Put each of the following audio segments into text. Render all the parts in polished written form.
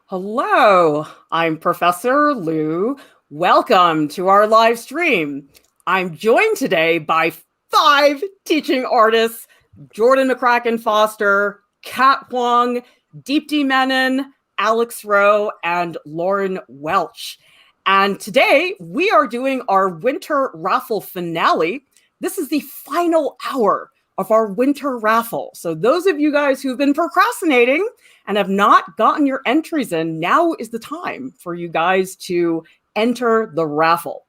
Hello, I'm Professor Lieu. Welcome to our live stream. I'm joined today by 5 teaching artists, Jordan McCracken Foster, Kat Huang, Deepti Menon, Alex Rowe, and Lauren Welch. And today we are doing our winter raffle finale. This is the final hour of our winter raffle. So those of you guys who've been procrastinating and have not gotten your entries in, now is the time for you guys to enter the raffle.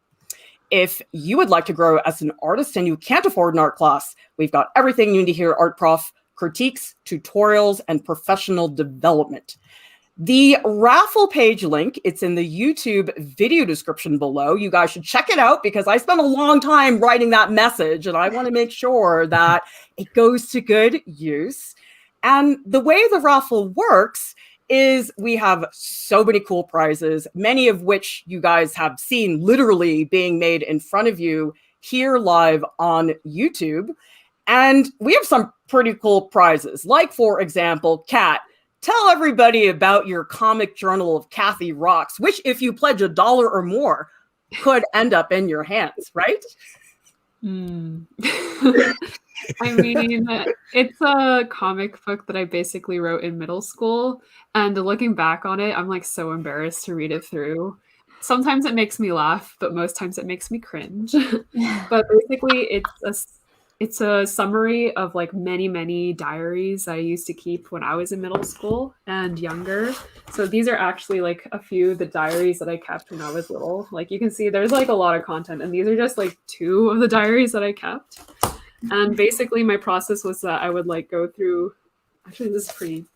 If you would like to grow as an artist and you can't afford an art class, we've got everything you need to hear Art Prof, critiques, tutorials, and professional development. The raffle page link, it's in the YouTube video description below. You guys should check it out because I spent a long time writing that message and I want to make sure that it goes to good use. And the way the raffle works is we have so many cool prizes, many of which you guys have seen literally being made in front of you here live on YouTube. And we have some pretty cool prizes, like, for example, Kat, tell everybody about your comic journal of Kathy Rocks, which, if you pledge $1 or more, could end up in your hands, right? I mean, it's a comic book that I basically wrote in middle school. And looking back on it, I'm like so embarrassed to read it through. Sometimes it makes me laugh, but most times it makes me cringe. But basically, it's a summary of like many diaries I used to keep when I was in middle school and younger. So these are actually like a few of the diaries that I kept when I was little. Like you can see there's like a lot of content, and these are just like 2 of the diaries that I kept. And basically my process was that I would like go through, actually this is pretty,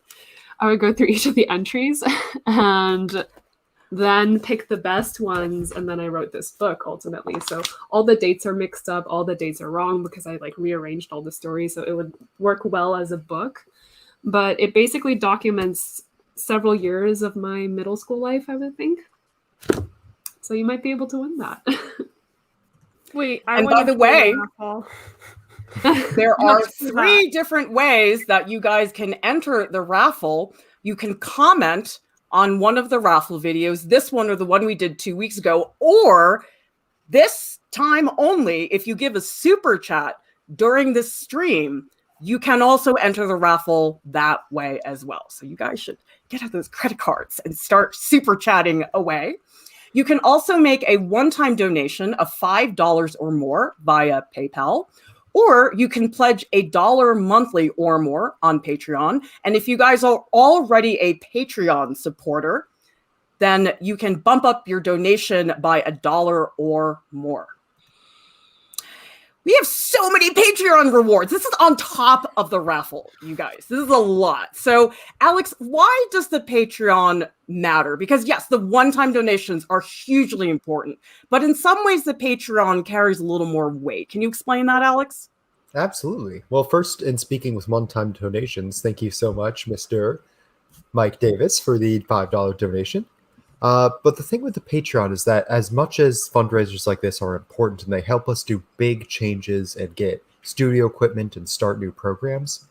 I would go through each of the entries and then pick the best ones, and then I wrote this book ultimately. So all the dates are mixed up, all the dates are wrong because I like rearranged all the stories so it would work well as a book. But it basically documents several years of my middle school life, I would think. So you might be able to win that. Wait, and by the way, there are 3 different ways that you guys can enter the raffle. You can comment on one of the raffle videos, this one or the one we did 2 weeks ago, or this time only, if you give a super chat during this stream, you can also enter the raffle that way as well. So you guys should get out those credit cards and start super chatting away. You can also make a one-time donation of $5 or more via PayPal, or you can pledge $1 monthly or more on Patreon. And if you guys are already a Patreon supporter, then you can bump up your donation by $1 or more. We have so many Patreon rewards. This is on top of the raffle, you guys. This is a lot. So, Alex, why does the Patreon matter? Because yes, the one-time donations are hugely important, but in some ways the Patreon carries a little more weight. Can you explain that, Alex? Absolutely. Well, first, in speaking with one-time donations, thank you so much, Mr. Mike Davis, for the $5 donation. But the thing with the Patreon is that as much as fundraisers like this are important and they help us do big changes and get studio equipment and start new programs,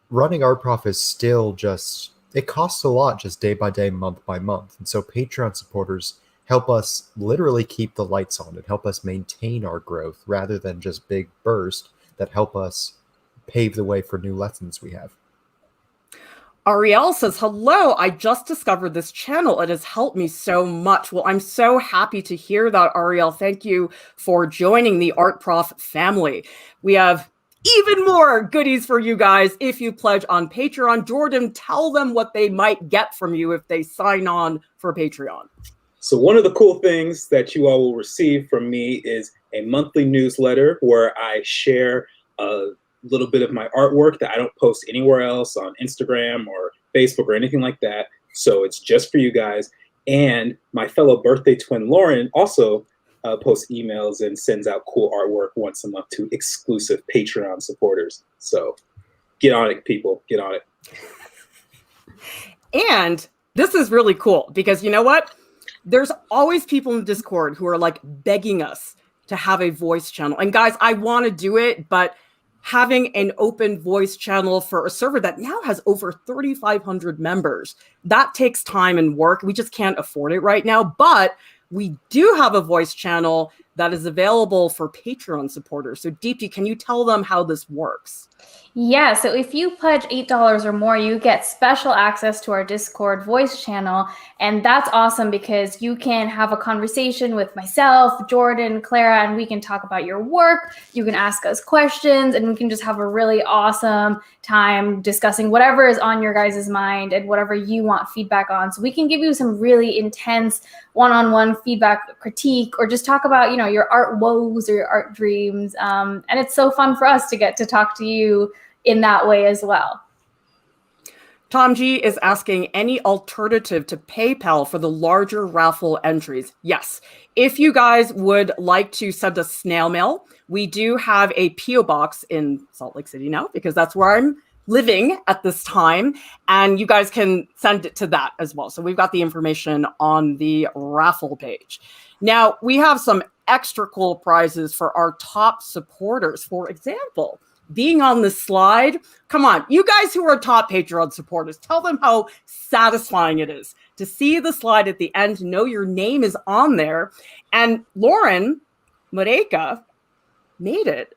running Art Prof is still just, it costs a lot just day by day, month by month. And so Patreon supporters help us literally keep the lights on and help us maintain our growth rather than just big bursts that help us pave the way for new lessons we have. Ariel says, hello, I just discovered this channel. It has helped me so much. Well, I'm so happy to hear that, Ariel. Thank you for joining the Art Prof family. We have even more goodies for you guys if you pledge on Patreon. Jordan, tell them what they might get from you if they sign on for Patreon. So one of the cool things that you all will receive from me is a monthly newsletter where I share a little bit of my artwork that I don't post anywhere else on Instagram or Facebook or anything like that. So it's just for you guys. And my fellow birthday twin, Lauren, also posts emails and sends out cool artwork once a month to exclusive Patreon supporters. So get on it, people, get on it. And this is really cool because you know what? There's always people in Discord who are like begging us to have a voice channel. And guys, I want to do it, but having an open voice channel for a server that now has over 3,500 members. That takes time and work. We just can't afford it right now, but we do have a voice channel that is available for Patreon supporters. So Deepti, can you tell them how this works? Yeah, so if you pledge $8 or more, you get special access to our Discord voice channel. And that's awesome because you can have a conversation with myself, Jordan, Clara, and we can talk about your work. You can ask us questions, and we can just have a really awesome time discussing whatever is on your guys' mind and whatever you want feedback on. So we can give you some really intense one-on-one feedback, critique, or just talk about, you know, your art woes or your art dreams. And it's so fun for us to get to talk to you in that way as well. Tom G is asking any alternative to PayPal for the larger raffle entries. Yes, if you guys would like to send us snail mail, we do have a PO box in Salt Lake City now because that's where I'm living at this time, and you guys can send it to that as well. So we've got the information on the raffle page. Now we have some extra cool prizes for our top supporters. For example, being on the slide. Come on, you guys who are top Patreon supporters, tell them how satisfying it is to see the slide at the end, know your name is on there. And Lauren Moreka made it.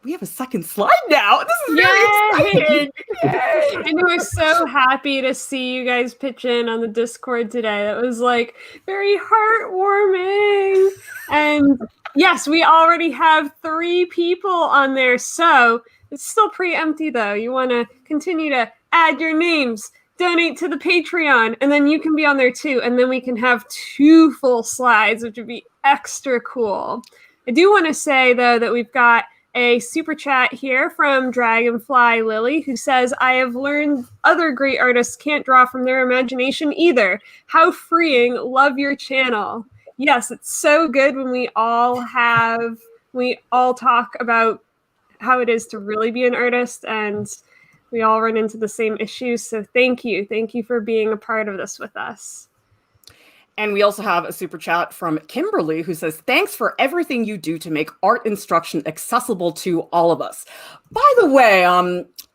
We have a second slide now. This is very exciting. Yay. And we're so happy to see you guys pitch in on the Discord today. That was like very heartwarming. And yes, we already have 3 people on there. So it's still pretty empty though. You want to continue to add your names, donate to the Patreon, and then you can be on there too. And then we can have 2 full slides, which would be extra cool. I do want to say though that we've got a super chat here from Dragonfly Lily, who says, I have learned other great artists can't draw from their imagination either. How freeing. Love your channel. Yes, it's so good when we all talk about how it is to really be an artist, and we all run into the same issues. So thank you. Thank you for being a part of this with us. And we also have a super chat from Kimberly who says, thanks for everything you do to make art instruction accessible to all of us. By the way,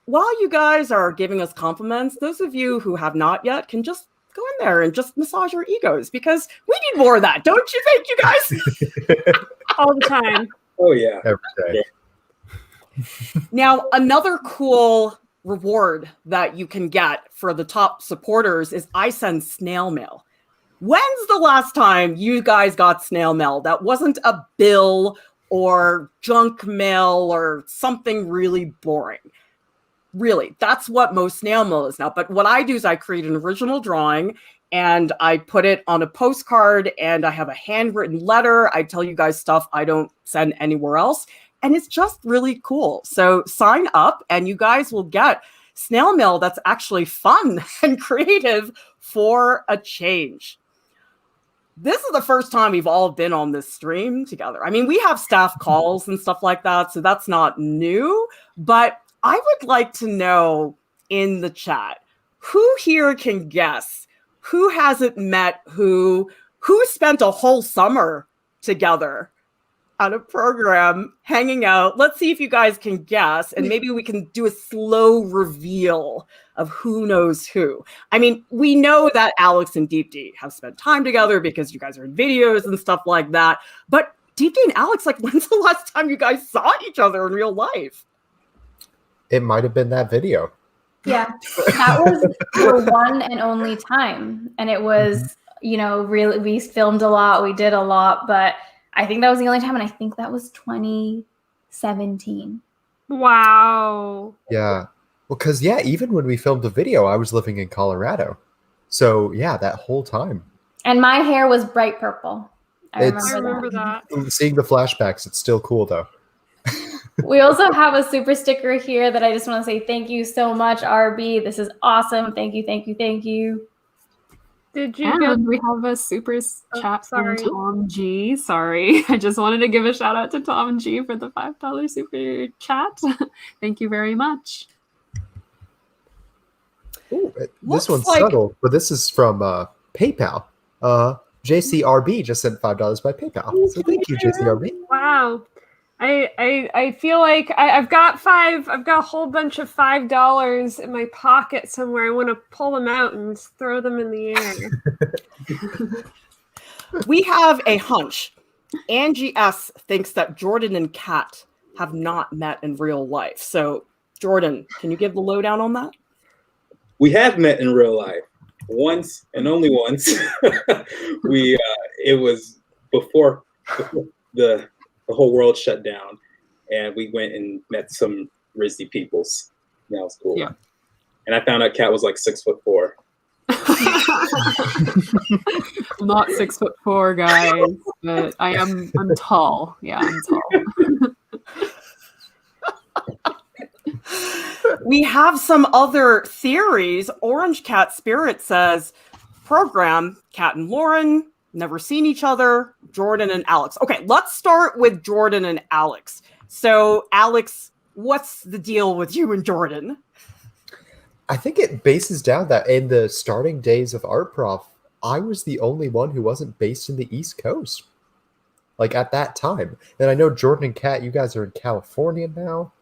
while you guys are giving us compliments, those of you who have not yet can just go in there and just massage your egos because we need more of that. Don't you think, you guys? All the time. Oh, yeah. Every day. Now, another cool reward that you can get for the top supporters is I send snail mail. When's the last time you guys got snail mail that wasn't a bill or junk mail or something really boring? Really, that's what most snail mail is now. But what I do is I create an original drawing and I put it on a postcard and I have a handwritten letter. I tell you guys stuff I don't send anywhere else. And it's just really cool. So sign up and you guys will get snail mail that's actually fun and creative for a change. This is the first time we've all been on this stream together. I mean, we have staff calls and stuff like that, so that's not new. But I would like to know in the chat, who here can guess who hasn't met who spent a whole summer together on a program, hanging out. Let's see if you guys can guess, and maybe we can do a slow reveal of who knows who. I mean, we know that Alex and Deepti have spent time together because you guys are in videos and stuff like that. But Deepti and Alex, like, when's the last time you guys saw each other in real life? It might have been that video. Yeah, that was the one and only time. And it was, you know, really, we filmed a lot, we did a lot, but I think that was the only time. And I think that was 2017. Wow. Yeah. Well, because, yeah, even when we filmed the video, I was living in Colorado. So, yeah, that whole time. And my hair was bright purple. I remember that. Seeing the flashbacks, it's still cool, though. We also have a super sticker here that I just want to say thank you so much, RB. This is awesome. Thank you, thank you, thank you. Did you get... We have a super chat from Tom G. Sorry. I just wanted to give a shout out to Tom G for the $5 super chat. Thank you very much. Ooh, this one's subtle, but this is from PayPal. JCRB just sent $5 by PayPal. So thank you, JCRB. Wow. I feel like I've got a whole bunch of $5 in my pocket somewhere. I want to pull them out and throw them in the air. We have a hunch. Angie S. thinks that Jordan and Kat have not met in real life. So, Jordan, can you give the lowdown on that? We have met in real life once and only once. It was before the whole world shut down, and we went and met some RISD peoples. That was cool. Yeah. And I found out Kat was like 6'4". I'm not 6'4", guys, but I'm tall. Yeah, I'm tall. We have some other theories. Orange Cat Spirit says, program, Kat and Lauren, never seen each other, Jordan and Alex. Okay, let's start with Jordan and Alex. So, Alex, what's the deal with you and Jordan? I think it bases down that in the starting days of Art Prof, I was the only one who wasn't based in the East Coast. Like at that time. And I know Jordan and Kat, you guys are in California now.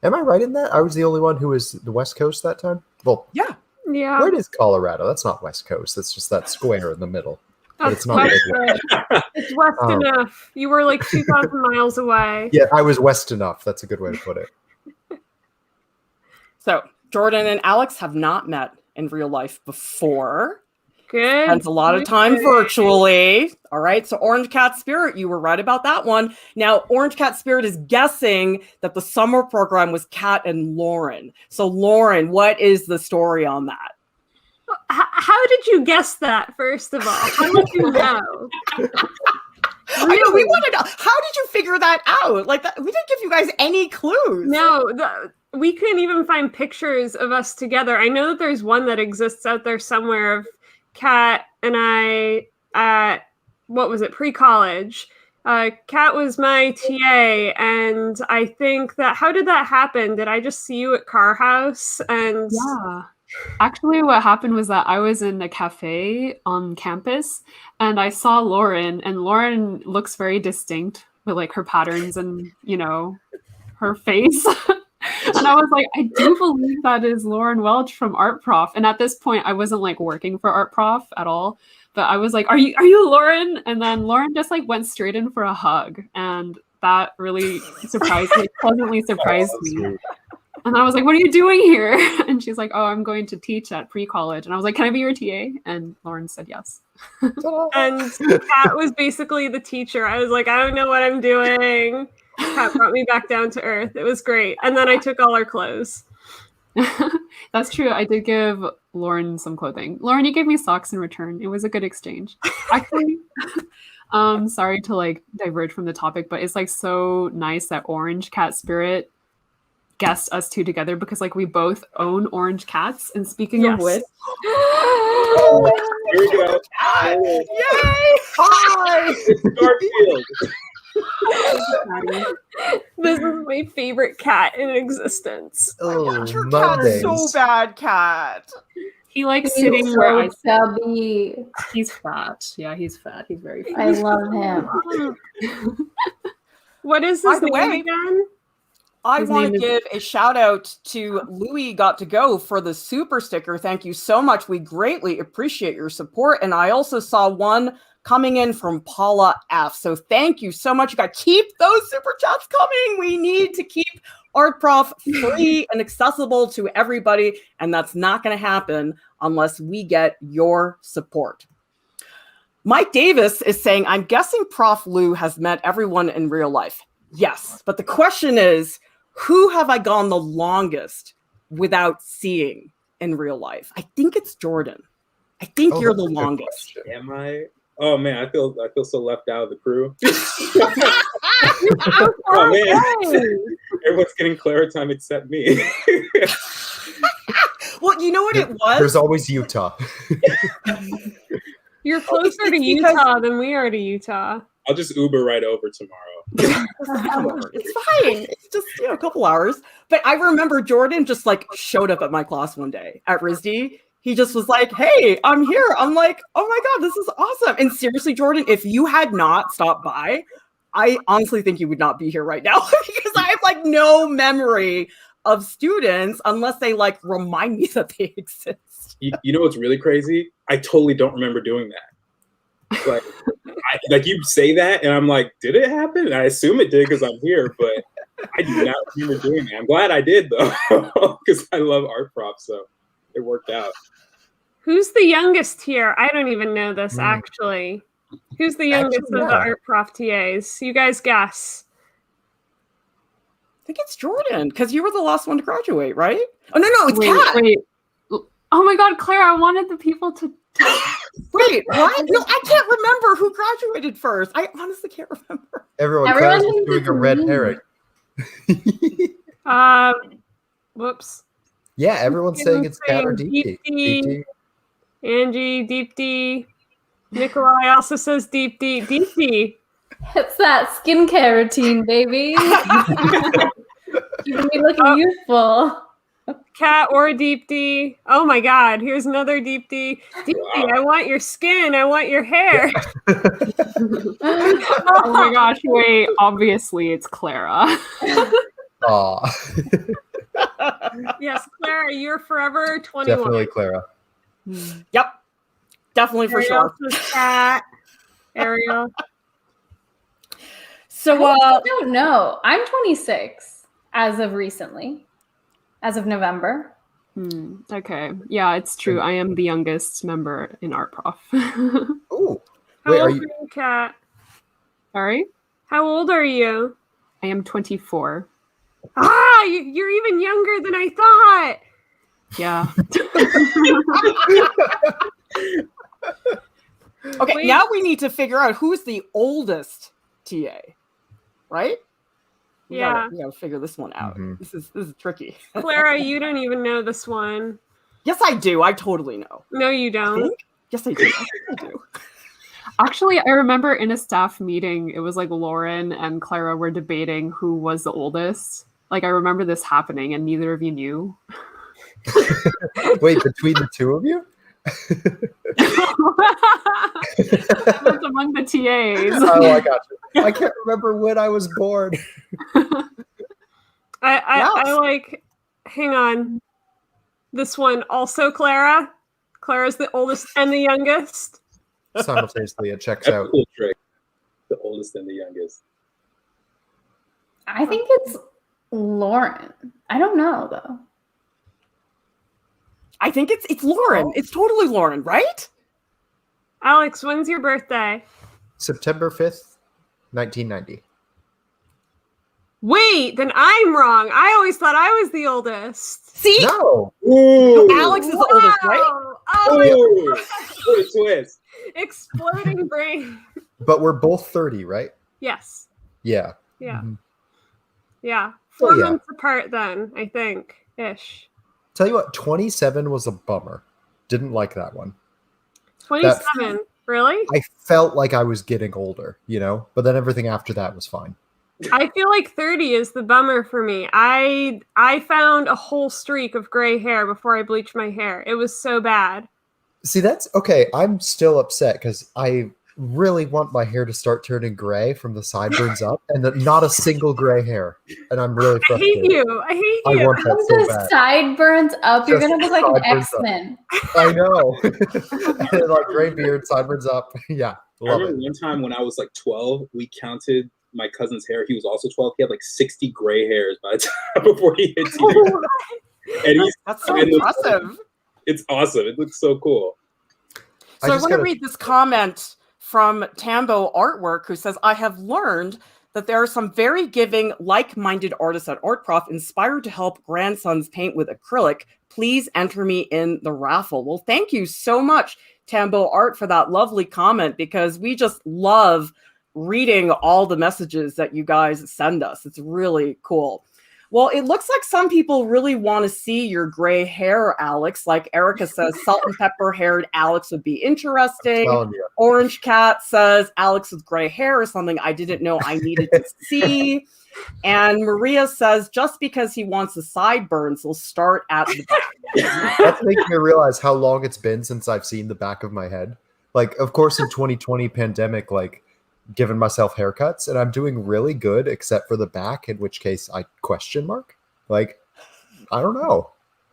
Am I right in that? I was the only one who was the West Coast that time? Well, yeah. Where is Colorado? That's not West Coast. That's just that square in the middle. But it's not it's west enough. You were like 2,000 miles away. Yeah, I was west enough. That's a good way to put it. So, Jordan and Alex have not met in real life before. Good. Spends a lot of time virtually. All right. So Orange Cat Spirit, you were right about that one. Now, Orange Cat Spirit is guessing that the summer program was Kat and Lauren. So Lauren, what is the story on that? How did you guess that, first of all? How did you know? I know, we want to know. How did you figure that out? Like, we didn't give you guys any clues. No, we couldn't even find pictures of us together. I know that there's one that exists out there somewhere of Kat and I at, what was it, pre-college. Kat was my TA, and I think that, how did that happen? Did I just see you at Car House? And yeah. Actually, what happened was that I was in a cafe on campus, and I saw Lauren, and Lauren looks very distinct with like her patterns and, you know, her face. And I was like, I do believe that is Lauren Welch from Art Prof. And at this point, I wasn't like working for Art Prof at all. But I was like, are you Lauren? And then Lauren just like went straight in for a hug. And that really pleasantly surprised me. Sweet. And I was like, what are you doing here? And she's like, oh, I'm going to teach at pre-college. And I was like, can I be your TA? And Lauren said yes. And Kat was basically the teacher. I was like, I don't know what I'm doing. Kat brought me back down to earth. It was great. And then I took all her clothes. That's true. I did give Lauren some clothing. Lauren, you gave me socks in return. It was a good exchange. Actually, sorry to like diverge from the topic, but it's like so nice that Orange Cat Spirit guessed us two together because like we both own orange cats. And speaking of which, Here we go. Yay! Hi! Garfield. This is my favorite cat in existence. Oh, Your Mondays. cat's so bad, Cat. he likes He's sitting where I so chubby. He's fat. Yeah, he's fat. He's very fat. I love him. What is By his the name way, again? I His want name to is- give a shout out to Louis Got to Go for the super sticker. Thank you so much. We greatly appreciate your support. And I also saw one coming in from Paula F. So thank you so much. You got to keep those super chats coming. We need to keep Art Prof free and accessible to everybody. And that's not going to happen unless we get your support. Mike Davis is saying, I'm guessing Prof. Lieu has met everyone in real life. Yes. But the question is, who have I gone the longest without seeing in real life? I think it's Jordan. I think you're the that's a good longest. question. Am I? Oh man, I feel so left out of the crew. Oh man, everyone's getting Clara time except me. Well, you know what it was? There's always Utah. You're closer to It's Utah than we are to Utah. I'll just Uber right over tomorrow. It's fine. It's just a couple hours. But I remember Jordan just like showed up at my class one day at RISD. He just was like, hey, I'm here. I'm like, oh my God, this is awesome. And seriously, Jordan, if you had not stopped by, I honestly think you would not be here right now because I have like no memory of students unless they like remind me that they exist. You know what's really crazy? I totally don't remember doing that. Like, like you say that, and I'm like, did it happen? And I assume it did because I'm here, but I do not remember doing that. I'm glad I did though, because I love Art Prof, so it worked out. Who's the youngest here? I don't even know this actually. Who's the youngest of the Art Prof TAs? You guys guess. I think it's Jordan because you were the last one to graduate, right? Oh no, it's Kat. Wait. Oh my God, Claire! I wanted the people to. Wait, what? No, I can't remember who graduated first. I honestly can't remember. Everyone Everyone is thinks doing it's a red me. herring. Whoops. Yeah, everyone's saying it's Kat or Deep Deep. D. Angie, Deep D. Nikolai also says Deep D. Deep D. It's that skincare routine, baby. Keeping me looking youthful. Kat or Deep D. Oh my God, here's another Deep D. Deep D, I want your skin. I want your hair. Oh my gosh! Wait. Obviously, it's Clara. Aw. Yes, Clara, you're forever 21. Definitely Clara. Yep, definitely for Ariel sure. says Kat. Ariel. So, I don't know. I'm 26 as of recently, as of November. Okay. Yeah, it's true. I am the youngest member in Art Prof. Ooh. How Wait, old are are you? you, Kat? Sorry? How old are you? I am 24. Ah, you're even younger than I thought. Yeah. okay, Wait. now we need to figure out who's the oldest TA, right? We gotta figure this one out. Mhm. This is tricky. Clara, you don't even know this one. Yes, I do. I totally know. No, you I don't. think? Yes, I do. I think I do. Actually, I remember in a staff meeting, it was like Lauren and Clara were debating who was the oldest. Like, I remember this happening and neither of you knew. Wait, between the two of you? It was among the TAs. Oh, I got you. I can't remember when I was born. I like, hang on. This one also Clara. Clara's the oldest and the youngest. Simultaneously, it checks That's a out. cool trick. The oldest and the youngest. I think it's Lauren. I don't know though. I think it's Lauren. It's totally Lauren, right? Alex, when's your birthday? September 5th, 1990. Wait, then I'm wrong. I always thought I was the oldest. See? No! Ooh! Alex is the oldest, right? Oh my Ooh! What a twist. exploding brain. But we're both 30, right? Yes. Yeah. Yeah. Mhm. Yeah. Oh, 4 yeah. months apart then, I think. Ish. Tell you what, 27 was a bummer. Didn't like that one. 27. Really? I felt like I was getting older, you know? But then everything after that was fine. I feel like 30 is the bummer for me. I found a whole streak of gray hair before I bleached my hair. It was so bad. See, that's okay. I'm still upset because I really want my hair to start turning gray from the sideburns up and not a single gray hair. And I'm really I frustrated. hate you. I hate I you. want that From so the bad. sideburns up, you're Just gonna look like an sideburns up. X-Men. I know. And like gray beard, sideburns up. Yeah, I love remember it. one time when I was like 12, we counted my cousin's hair. He was also 12. He had like 60 gray hairs by the time before he hit teenage. And he's That's so and impressive. it's awesome. It looks so cool. So I just want to gotta- read this comment from Tambo Artwork, who says, I have learned that there are some very giving, like-minded artists at Art Prof inspired to help grandsons paint with acrylic. Please enter me in the raffle. Well, thank you so much, Tambo Art, for that lovely comment, because we just love reading all the messages that you guys send us. It's really cool. Well, it looks like some people really want to see your gray hair, Alex. Like Erica says, salt and pepper haired Alex would be interesting. Telling you. Orange Cat says Alex with gray hair is something I didn't know I needed to see. And Maria says just because he wants the sideburns, he'll start at the back. That's making me realize how long it's been since I've seen the back of my head. Like, of course, in 2020 pandemic, like given myself haircuts, and I'm doing really good, except for the back, in which case I question mark. Like, I don't know.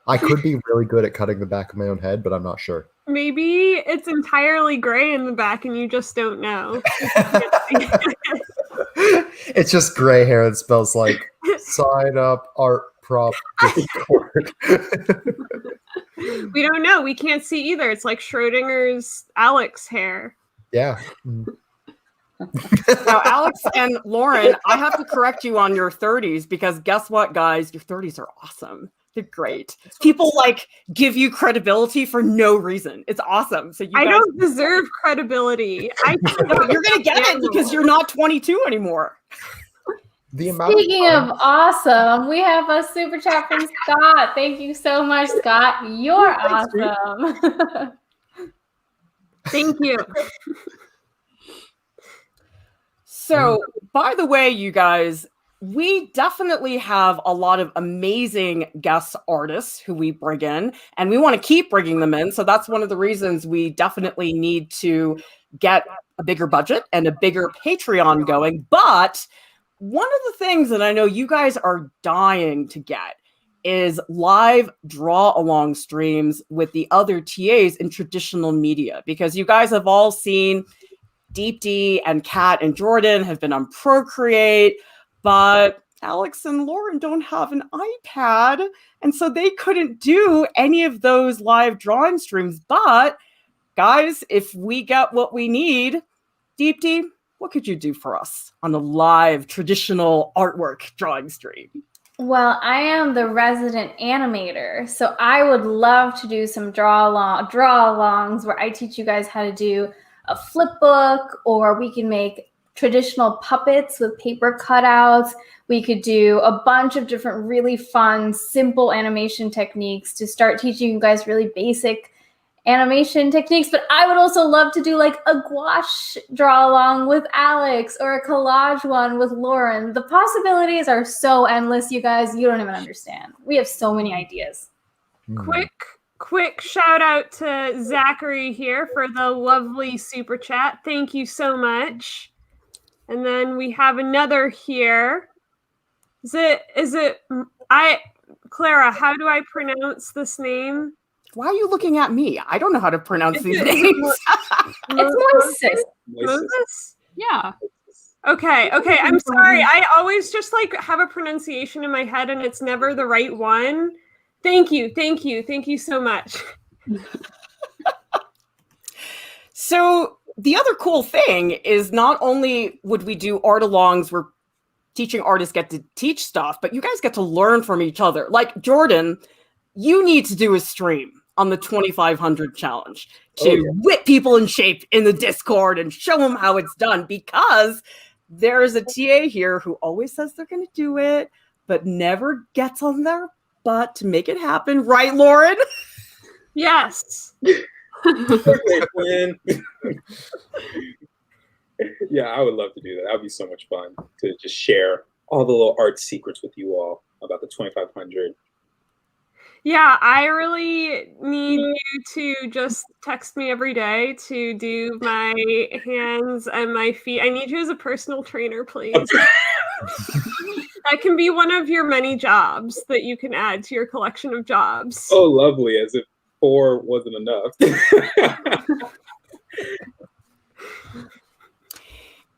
I could be really good at cutting the back of my own head, but I'm not sure. Maybe it's entirely gray in the back and you just don't know. It's just gray hair that smells like sign up Art Prof Discord. We don't know. We can't see either. It's like Schrodinger's Alex hair. Yeah. Now, Alex and Lauren, I have to correct you on your 30s because guess what, guys? Your 30s are awesome. They're great. People like give you credibility for no reason. It's awesome. So I don't deserve credibility. You're gonna get it because you're not 22 anymore. Speaking of awesome, we have a super chat from Scott. Thank you so much, Scott. You're awesome. Thank you. So, by the way, you guys, we definitely have a lot of amazing guest artists who we bring in, and we want to keep bringing them in. So that's one of the reasons we definitely need to get a bigger budget and a bigger Patreon going. But one of the things that I know you guys are dying to get is live draw-along streams with the other TAs in traditional media, because you guys have all seen Deep D and Kat and Jordan have been on Procreate, but Alex and Lauren don't have an iPad, and so they couldn't do any of those live drawing streams. But guys, if we get what we need, Deep D, what could you do for us on a live traditional artwork drawing stream? Well, I am the resident animator, so I would love to do some draw-alongs where I teach you guys how to do a flip book, or we can make traditional puppets with paper cutouts. We could do a bunch of different really fun, simple animation techniques to start teaching you guys really basic animation techniques. But I would also love to do like a gouache draw along with Alex or a collage one with Lauren. The possibilities are so endless, you guys. You don't even understand. We have so many ideas. Quick shout out to Zachary here for the lovely super chat. Thank you so much. And then we have another here. Clara, how do I pronounce this name? Why are you looking at me? I don't know how to pronounce these names. It's Moses? Yeah. Okay. I'm sorry. I always just like have a pronunciation in my head and it's never the right one. Thank you so much. So the other cool thing is not only would we do art-alongs where teaching artists get to teach stuff, but you guys get to learn from each other. Like Jordan, you need to do a stream on the 2500 challenge to whip people in shape in the Discord and show them how it's done, because there is a TA here who always says they're going to do it, but never gets on their butt to make it happen. Right, Lauren? Yes. Yeah, I would love to do that. That would be so much fun to just share all the little art secrets with you all about the 2500. Yeah, I really need you to just text me every day to do my hands and my feet. I need you as a personal trainer, please. That can be one of your many jobs that you can add to your collection of jobs. Oh, lovely. As if 4 wasn't enough.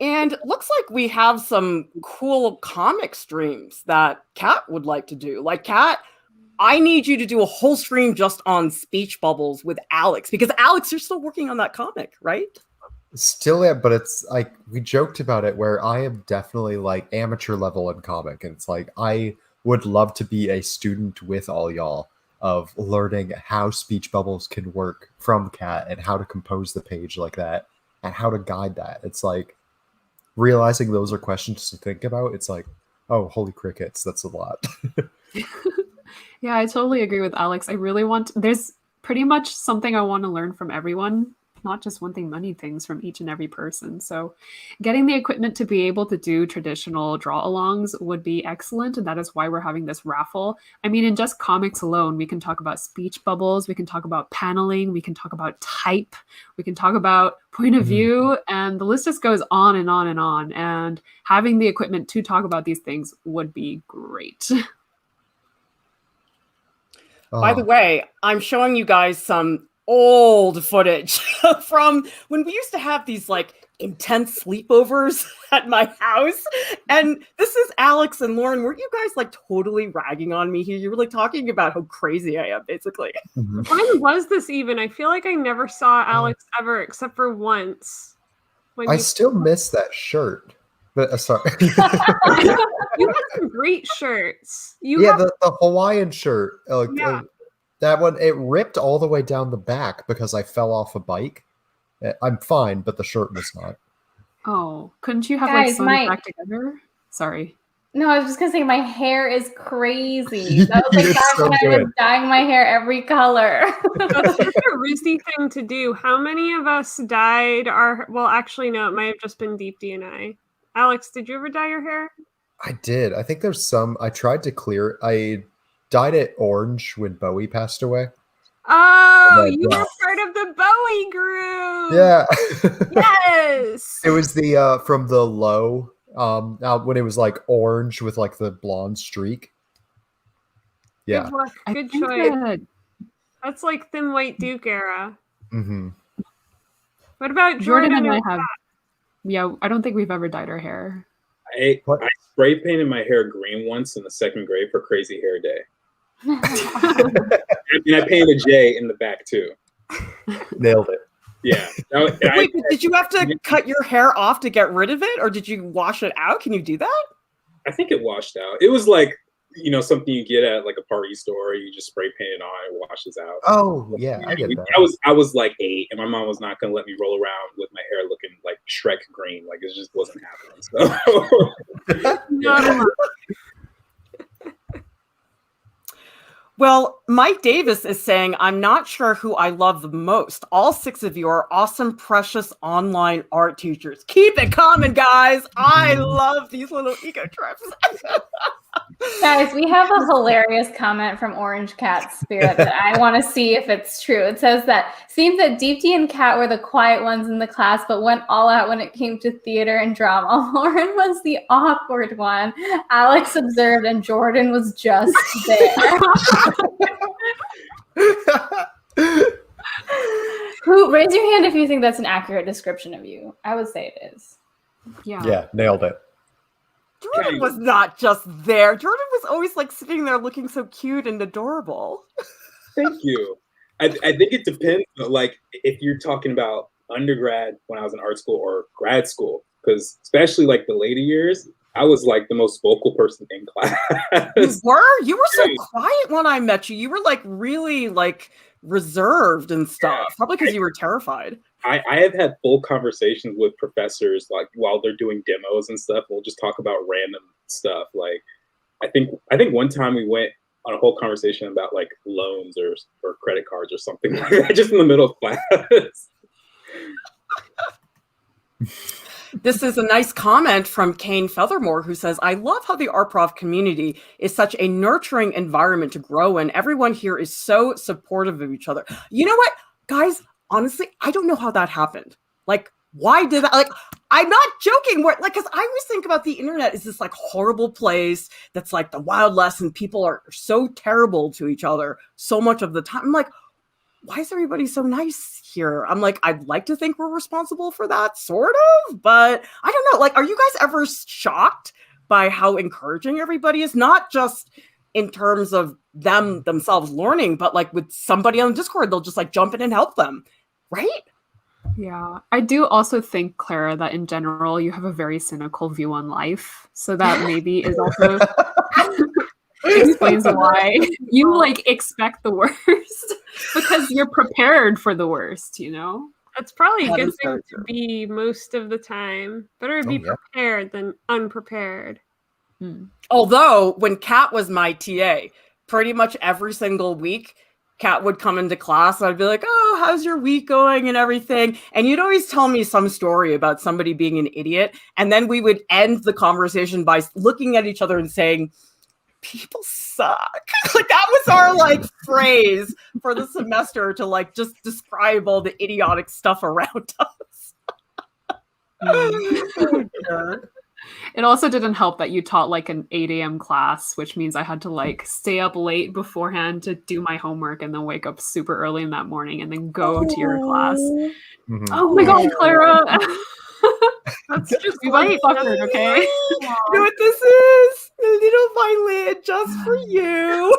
And looks like we have some cool comic streams that Kat would like to do. Like, Kat, I need you to do a whole stream just on speech bubbles with Alex, because Alex, you're still working on that comic, right? Still, yeah, but it's like we joked about it where I am definitely like amateur level in comic, and it's like I would love to be a student with all y'all of learning how speech bubbles can work from Kat and how to compose the page like that and how to guide that. It's like realizing those are questions to think about. It's like, oh, holy crickets, that's a lot. Yeah, I totally agree with Alex. I really there's pretty much something I want to learn from everyone. not just wanting money things from each and every person. So getting the equipment to be able to do traditional draw-alongs would be excellent. And that is why we're having this raffle. I mean, in just comics alone, we can talk about speech bubbles, we can talk about paneling, we can talk about type, we can talk about point of view, and the list just goes on and on and on. And having the equipment to talk about these things would be great. By the way, I'm showing you guys some old footage from when we used to have these like intense sleepovers at my house. And this is Alex and Lauren. Weren't you guys like totally ragging on me here? You were like talking about how crazy I am, basically. When was this even? I feel like I never saw Alex ever, except for once. I still miss that shirt. But sorry. You had some great shirts. The Hawaiian shirt. That one, it ripped all the way down the back because I fell off a bike. I'm fine, but the shirt was not. Oh, couldn't you have Guys, sewn it back together? Sorry. No, I was just gonna say my hair is crazy. That was like back when I was dyeing my hair every color. That's such a Rusty thing to do. How many of us dyed our? Well, actually, no. It might have just been Deepti and I. Alex, did you ever dye your hair? I did. I think there's some. I tried to clear. I dyed it orange when Bowie passed away. Oh, you were part of the Bowie group. Yeah. Yes. It was the from the low when it was like orange with like the blonde streak. Yeah. Good luck. Good choice. That's like Thin White Duke era. Mm-hmm. What about Jordan and I have? Yeah, I don't think we've ever dyed our hair. I spray painted my hair green once in the second grade for Crazy Hair Day. And I painted a J in the back too. Nailed it. Yeah. Wait, did you have to cut your hair off to get rid of it, or did you wash it out? Can you do that? I think it washed out. It was like, something you get at like a party store. You just spray paint it on, it washes out. Oh yeah, I get that. I was like 8, and my mom was not going to let me roll around with my hair looking like Shrek green. Like it just wasn't happening. So. Well, Mike Davis is saying, I'm not sure who I love the most. All 6 of you are awesome, precious online art teachers. Keep it coming, guys. I love these little ego trips. Guys, we have a hilarious comment from Orange Cat Spirit that I want to see if it's true. It says that seems that Deepti and Kat were the quiet ones in the class, but went all out when it came to theater and drama. Lauren was the awkward one. Alex observed, and Jordan was just there. Raise your hand if you think that's an accurate description of you. I would say it is. Yeah, nailed it. Jordan was not just there. Jordan was always like sitting there looking so cute and adorable. Thank you. I think it depends, like if you're talking about undergrad when I was in art school or grad school, because especially like the later years, I was like the most vocal person in class. You were so quiet when I met you. You were like really like reserved and stuff. Probably because you were terrified. I have had full conversations with professors like while they're doing demos and stuff. We'll just talk about random stuff. Like I think one time we went on a whole conversation about like loans or credit cards or something like that, just in the middle of class. This is a nice comment from Kane Feathermore, who says, I love how the Art Prof community is such a nurturing environment to grow in. Everyone here is so supportive of each other. You know what, guys? Honestly, I don't know how that happened. Like, why did that? Like, I'm not joking. Because I always think about the internet as this like horrible place that's like the Wild West and people are so terrible to each other so much of the time. I'm like, why is everybody so nice here? I'm like, I'd like to think we're responsible for that, sort of, but I don't know. Like, are you guys ever shocked by how encouraging everybody is? Not just in terms of them themselves learning, but like with somebody on Discord, they'll just like jump in and help them, right? Yeah, I do also think, Clara, that in general, you have a very cynical view on life. So that maybe is also explains why you like expect the worst because you're prepared for the worst, you know? That's probably a good thing to be most of the time. Better to be prepared than unprepared. Although when Kat was my TA, pretty much every single week, Kat would come into class, and I'd be like, oh, how's your week going and everything? And you'd always tell me some story about somebody being an idiot. And then we would end the conversation by looking at each other and saying, people suck. Like that was our like phrase for the semester to like just describe all the idiotic stuff around us. It also didn't help that you taught like an 8 a.m. class, which means I had to like stay up late beforehand to do my homework and then wake up super early in that morning and then go to your class. Mhm. Oh my God, Clara. That's just life, okay? You know what this is? A little violin just for you.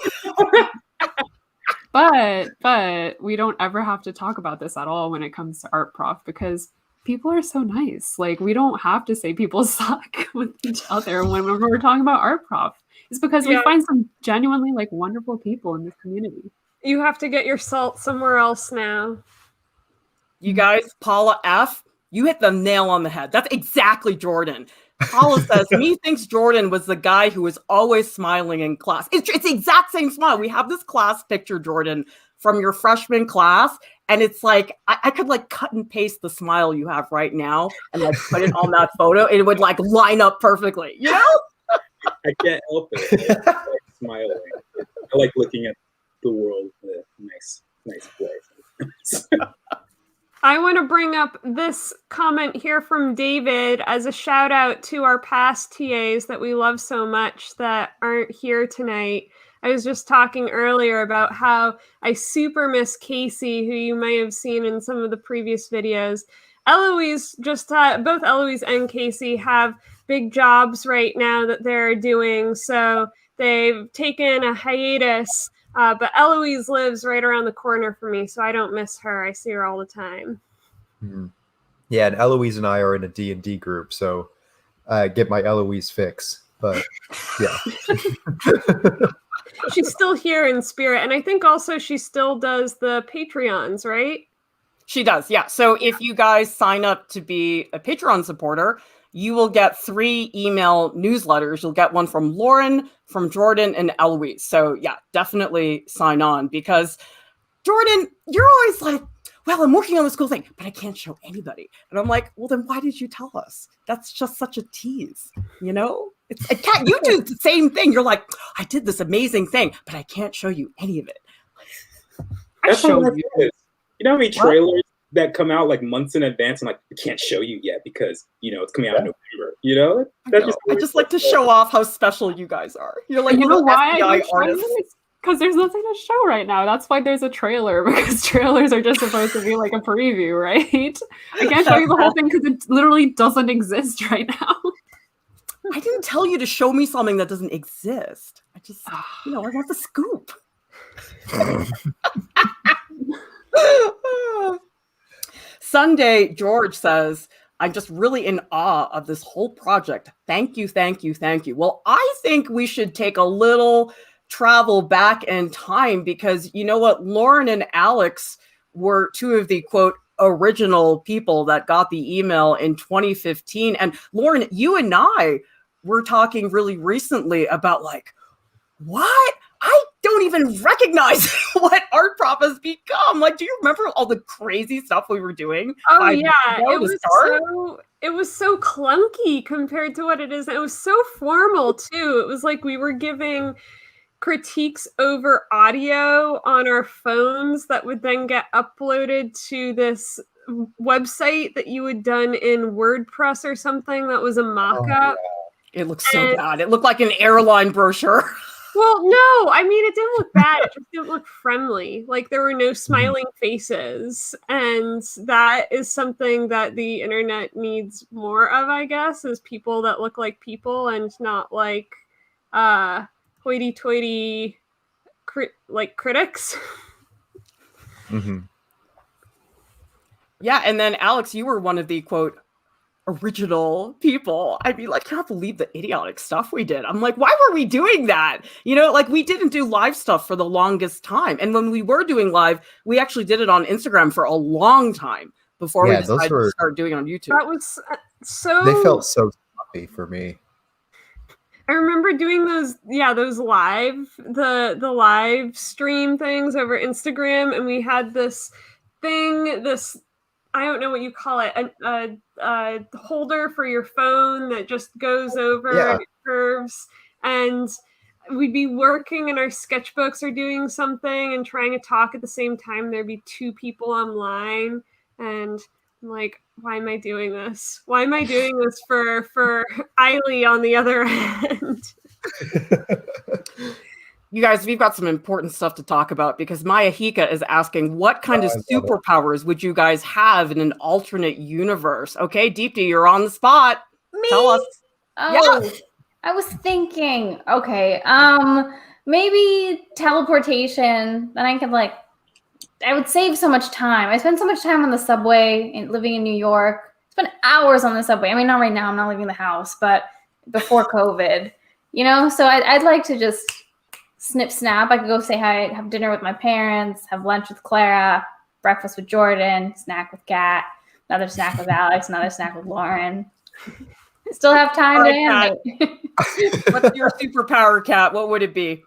But we don't ever have to talk about this at all when it comes to Art Prof because people are so nice. Like we don't have to say people suck with each other whenever we're talking about Art Prof. It's because we find some genuinely like wonderful people in this community. You have to get your salt somewhere else now. You guys, Paula F., you hit the nail on the head. That's exactly Jordan. Paula says, me thinks Jordan was the guy who was always smiling in class. It's the exact same smile. We have this class picture, Jordan, from your freshman class. And it's like, I could like cut and paste the smile you have right now and like put it on that photo. It would like line up perfectly, you know? I can't help it. I like smiling. I like looking at the world in a nice place. I want to bring up this comment here from David as a shout out to our past TAs that we love so much that aren't here tonight. I was just talking earlier about how I super miss Casey, who you may have seen in some of the previous videos. Eloise both Eloise and Casey have big jobs right now that they're doing, so they've taken a hiatus. But Eloise lives right around the corner from me, so I don't miss her. I see her all the time. Mm-hmm. Yeah, and Eloise and I are in a D&D group, so get my Eloise fix. But yeah. She's still here in spirit, and I think also she still does the Patreons, right? She does, yeah. So if you guys sign up to be a Patreon supporter, you will get 3 email newsletters. You'll get one from Lauren, from Jordan, and Eloise. So yeah, definitely sign on because Jordan, you're always like, well, I'm working on this cool thing, but I can't show anybody. And I'm like, well, then why did you tell us? That's just such a tease, you know? Kat, you do the same thing. You're like, I did this amazing thing, but I can't show you any of it. That's how you. You know how many trailers that come out like months in advance and like we can't show you yet because it's coming out in November. You know, I just like to show off how special you guys are. You're like, you know why? FBI artists. Because there's nothing to show right now. That's why there's a trailer, because trailers are just supposed to be like a preview, right? I can't show you the whole thing because it literally doesn't exist right now. I didn't tell you to show me something that doesn't exist. I just, I want the scoop. Sunday, George says, I'm just really in awe of this whole project. Thank you, thank you, thank you. Well, I think we should take a little travel back in time because you know what? Lauren and Alex were 2 of the, quote, original people that got the email in 2015. And Lauren, you and I were talking really recently about like, what? I don't even recognize what Art Prof has become. Like, do you remember all the crazy stuff we were doing? Oh yeah, it was so clunky compared to what it is. It was so formal too. It was like we were giving critiques over audio on our phones that would then get uploaded to this website that you had done in WordPress or something that was a mock-up. It looked so bad. It looked like an airline brochure. Well, no, I mean, it didn't look bad. It just didn't look friendly. Like there were no smiling faces. And that is something that the internet needs more of, I guess, is people that look like people and not like hoity-toity critics. Mm-hmm. Yeah, and then Alex, you were one of the, quote, original people. I mean, like, I can't believe the idiotic stuff we did. I'm like, why were we doing that? You know, like we didn't do live stuff for the longest time. And when we were doing live, we actually did it on Instagram for a long time before we decided to start doing it on YouTube. That was so... They felt so sloppy for me. I remember doing those the live stream things over Instagram, and we had this thing, I don't know what you call it, a holder for your phone that just goes over and it curves, and we'd be working in our sketchbooks or doing something and trying to talk at the same time. There'd be two people online, and I'm like, why am I doing this? Why am I doing this for Eiley on the other end? You guys, we've got some important stuff to talk about because Maya Hika is asking, what kind of superpowers would you guys have in an alternate universe? Okay, Deepti, you're on the spot. Me? Tell us. Oh, Yeah. I was thinking, okay, maybe teleportation. Then I could I would save so much time. I spend so much time on the subway and living in New York. Spend hours on the subway. I mean, not right now. I'm not leaving the house, but before COVID, So I'd like to just snip, snap. I could go say hi, have dinner with my parents, have lunch with Clara, breakfast with Jordan, snack with Kat, another snack with Alex, another snack with Lauren. Still have time to animate. What's your superpower, Kat? What would it be?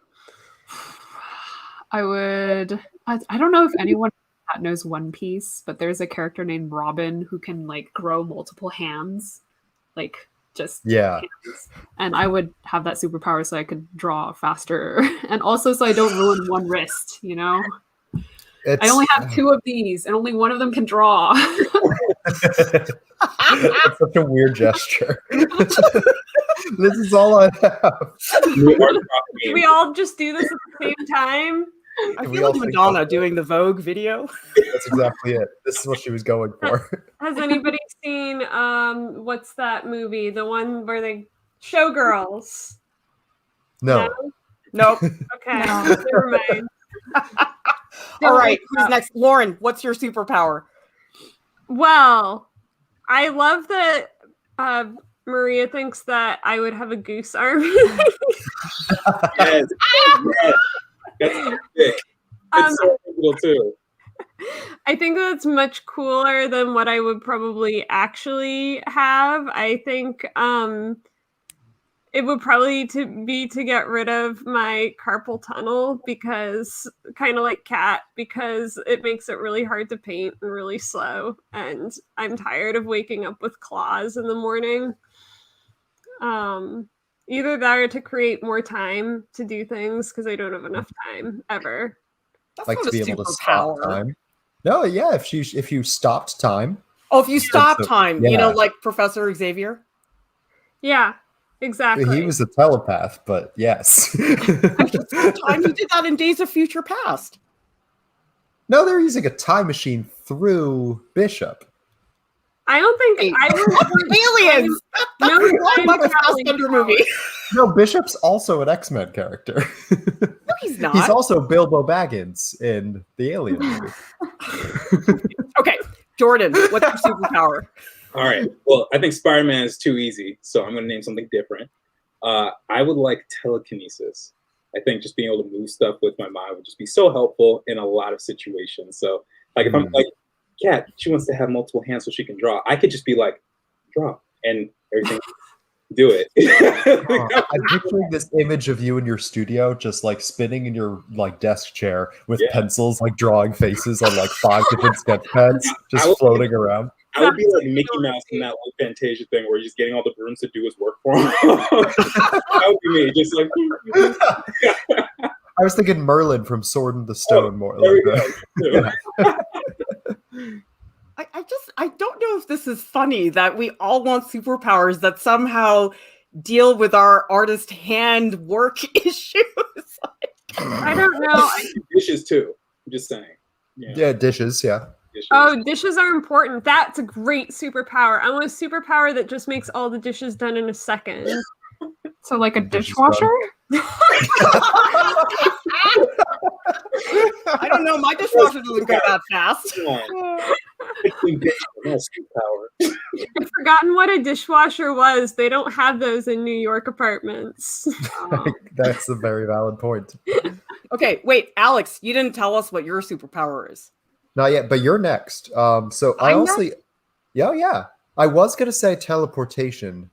I don't know if anyone knows One Piece, but there's a character named Robin who can grow multiple hands, hands. And I would have that superpower so I could draw faster, and also so I don't ruin one wrist. I only have two of these, and only one of them can draw. It's such a weird gesture. This is all I have. We all just do this at the same time. I feel like Madonna doing the Vogue video. That's exactly it. This is what she was going for. Has anybody seen what's that movie? The one where they Showgirls? No. Nope. Okay. Never mind. All right. Who's next? Lauren, what's your superpower? Well, I love that Maria thinks that I would have a goose army. Yes. That's sick. It's so cool too. I think that's much cooler than what I would probably actually have. I think it would probably be to get rid of my carpal tunnel, because kind of like Kat, because it makes it really hard to paint and really slow. And I'm tired of waking up with claws in the morning. Either that or to create more time to do things, because I don't have enough time ever. That's Like not to be a able to stop superpower. time. No, yeah, if you stopped time. Oh, if you stop so- time, yeah. like Professor Xavier. Yeah, exactly. He was a telepath, but yes. Time he did that in Days of Future Past. No, they're using a time machine through Bishop. I don't think I would. Aliens. No, One I'm Bucket probably Fassbender not. movie. No, Bishop's also an X-Men character. No, he's not. He's also Bilbo Baggins in the Alien movie. Okay, Jordan, what's your superpower? All right. Well, I think Spider-Man is too easy, so I'm going to name something different. I would like telekinesis. I think just being able to move stuff with my mind would just be so helpful in a lot of situations. So, if I'm like, Kat, she wants to have multiple hands so she can draw, I could just be like, draw, and everything. Do it. I'm picturing this image of you in your studio, just spinning in your desk chair with pencils, drawing faces on 5 different sketch pads, just floating around. I would be like Mickey Mouse in that old Fantasia thing where he's just getting all the brooms to do his work for him. That would be me, just I was thinking Merlin from Sword in the Stone more. There we go. I don't know if this is funny that we all want superpowers that somehow deal with our artist hand work issues. I don't know. Dishes too. I'm just saying. Yeah, dishes. Yeah. Dishes. Oh, dishes are important. That's a great superpower. I want a superpower that just makes all the dishes done in a second. So like a dishwasher? I don't know. My dishwasher doesn't go that fast. Come on. That's superpower. I've forgotten what a dishwasher was. They don't have those in New York apartments. That's a very valid point. Okay, wait, Alex, you didn't tell us what your superpower is. Not yet, but you're next. So I honestly, yeah. I was gonna say teleportation,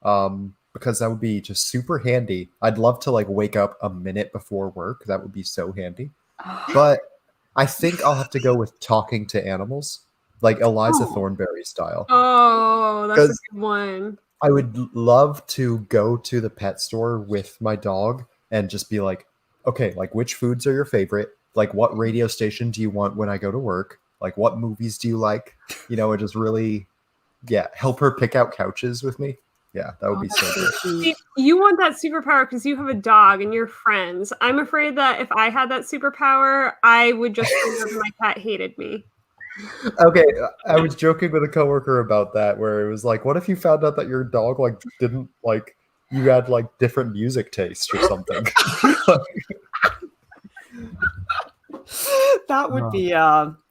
but because that would be just super handy. I'd love to like wake up a minute before work. That would be so handy. But I think I'll have to go with talking to animals, like Eliza Thornberry style. Oh, that's a good one. I would love to go to the pet store with my dog and just be like, okay, like which foods are your favorite? Like what radio station do you want when I go to work? Like what movies do you like? You know, and just really, help her pick out couches with me. Yeah, that would be so good. See, you want that superpower because you have a dog and you're friends. I'm afraid that if I had that superpower, I would just think my cat hated me. Okay, I was joking with a coworker about that, where it was like, what if you found out that your dog like didn't like you had like different music tastes or something? That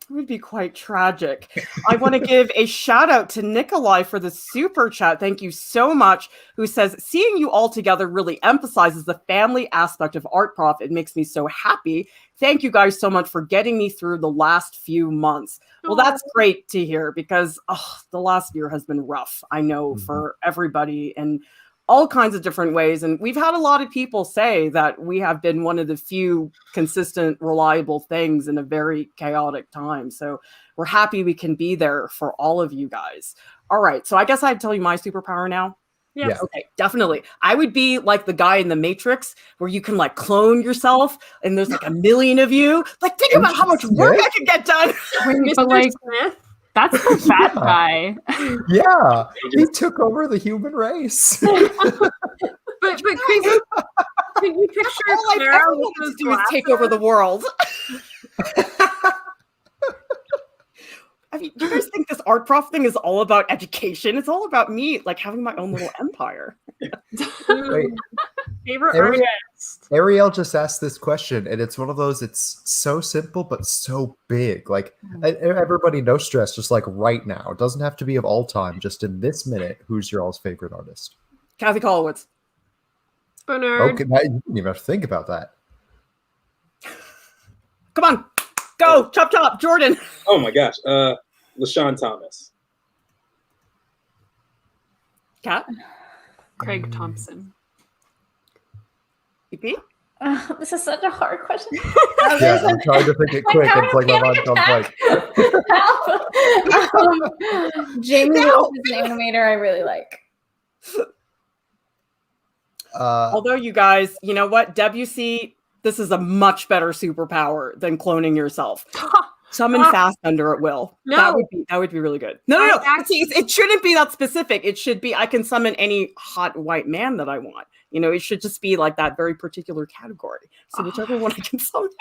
would be quite tragic. I want to give a shout out to Nikolai for the super chat. Thank you so much. Who says, seeing you all together really emphasizes the family aspect of Art Prof. It makes me so happy. Thank you guys so much for getting me through the last few months. Well, that's great to hear because the last year has been rough. I know for everybody in all kinds of different ways. And we've had a lot of people say that we have been one of the few consistent, reliable things in a very chaotic time. So we're happy we can be there for all of you guys. All right. So I guess I'd tell you my superpower now. Yeah. Okay, definitely. I would be like the guy in the Matrix where you can like clone yourself and there's like a million of you. Like, think about how much work I could get done. But like, that's the fat guy. Yeah, he took over the human race. but crazy. Can you picture all I Clara ever with wanted those to do is take glasses? over the world. I mean, do you guys think this Art Prof thing is all about education? It's all about me, like having my own little empire. Wait, Favorite artist? Ariel just asked this question, and it's one of those, it's so simple, but so big. Like, everybody, no stress, just like right now. It doesn't have to be of all time, just in this minute. Who's your all's favorite artist? Kathy Kollwitz. Spooner. Okay, now you didn't even have to think about that. Come on, go, chop, Jordan. Oh my gosh, LaShawn Thomas. Kat? Craig Thompson. EP? This is such a hard question. Yeah, I'm trying to think it quick. It's like my mind comes like. Jamie Wolf is an animator I really like. Although you guys, you know what? WC, this is a much better superpower than cloning yourself. Summon fast under at will. No. That would be really good. No. See, it shouldn't be that specific. It should be I can summon any hot white man that I want. You know, it should just be like that very particular category. So whichever one I can summon.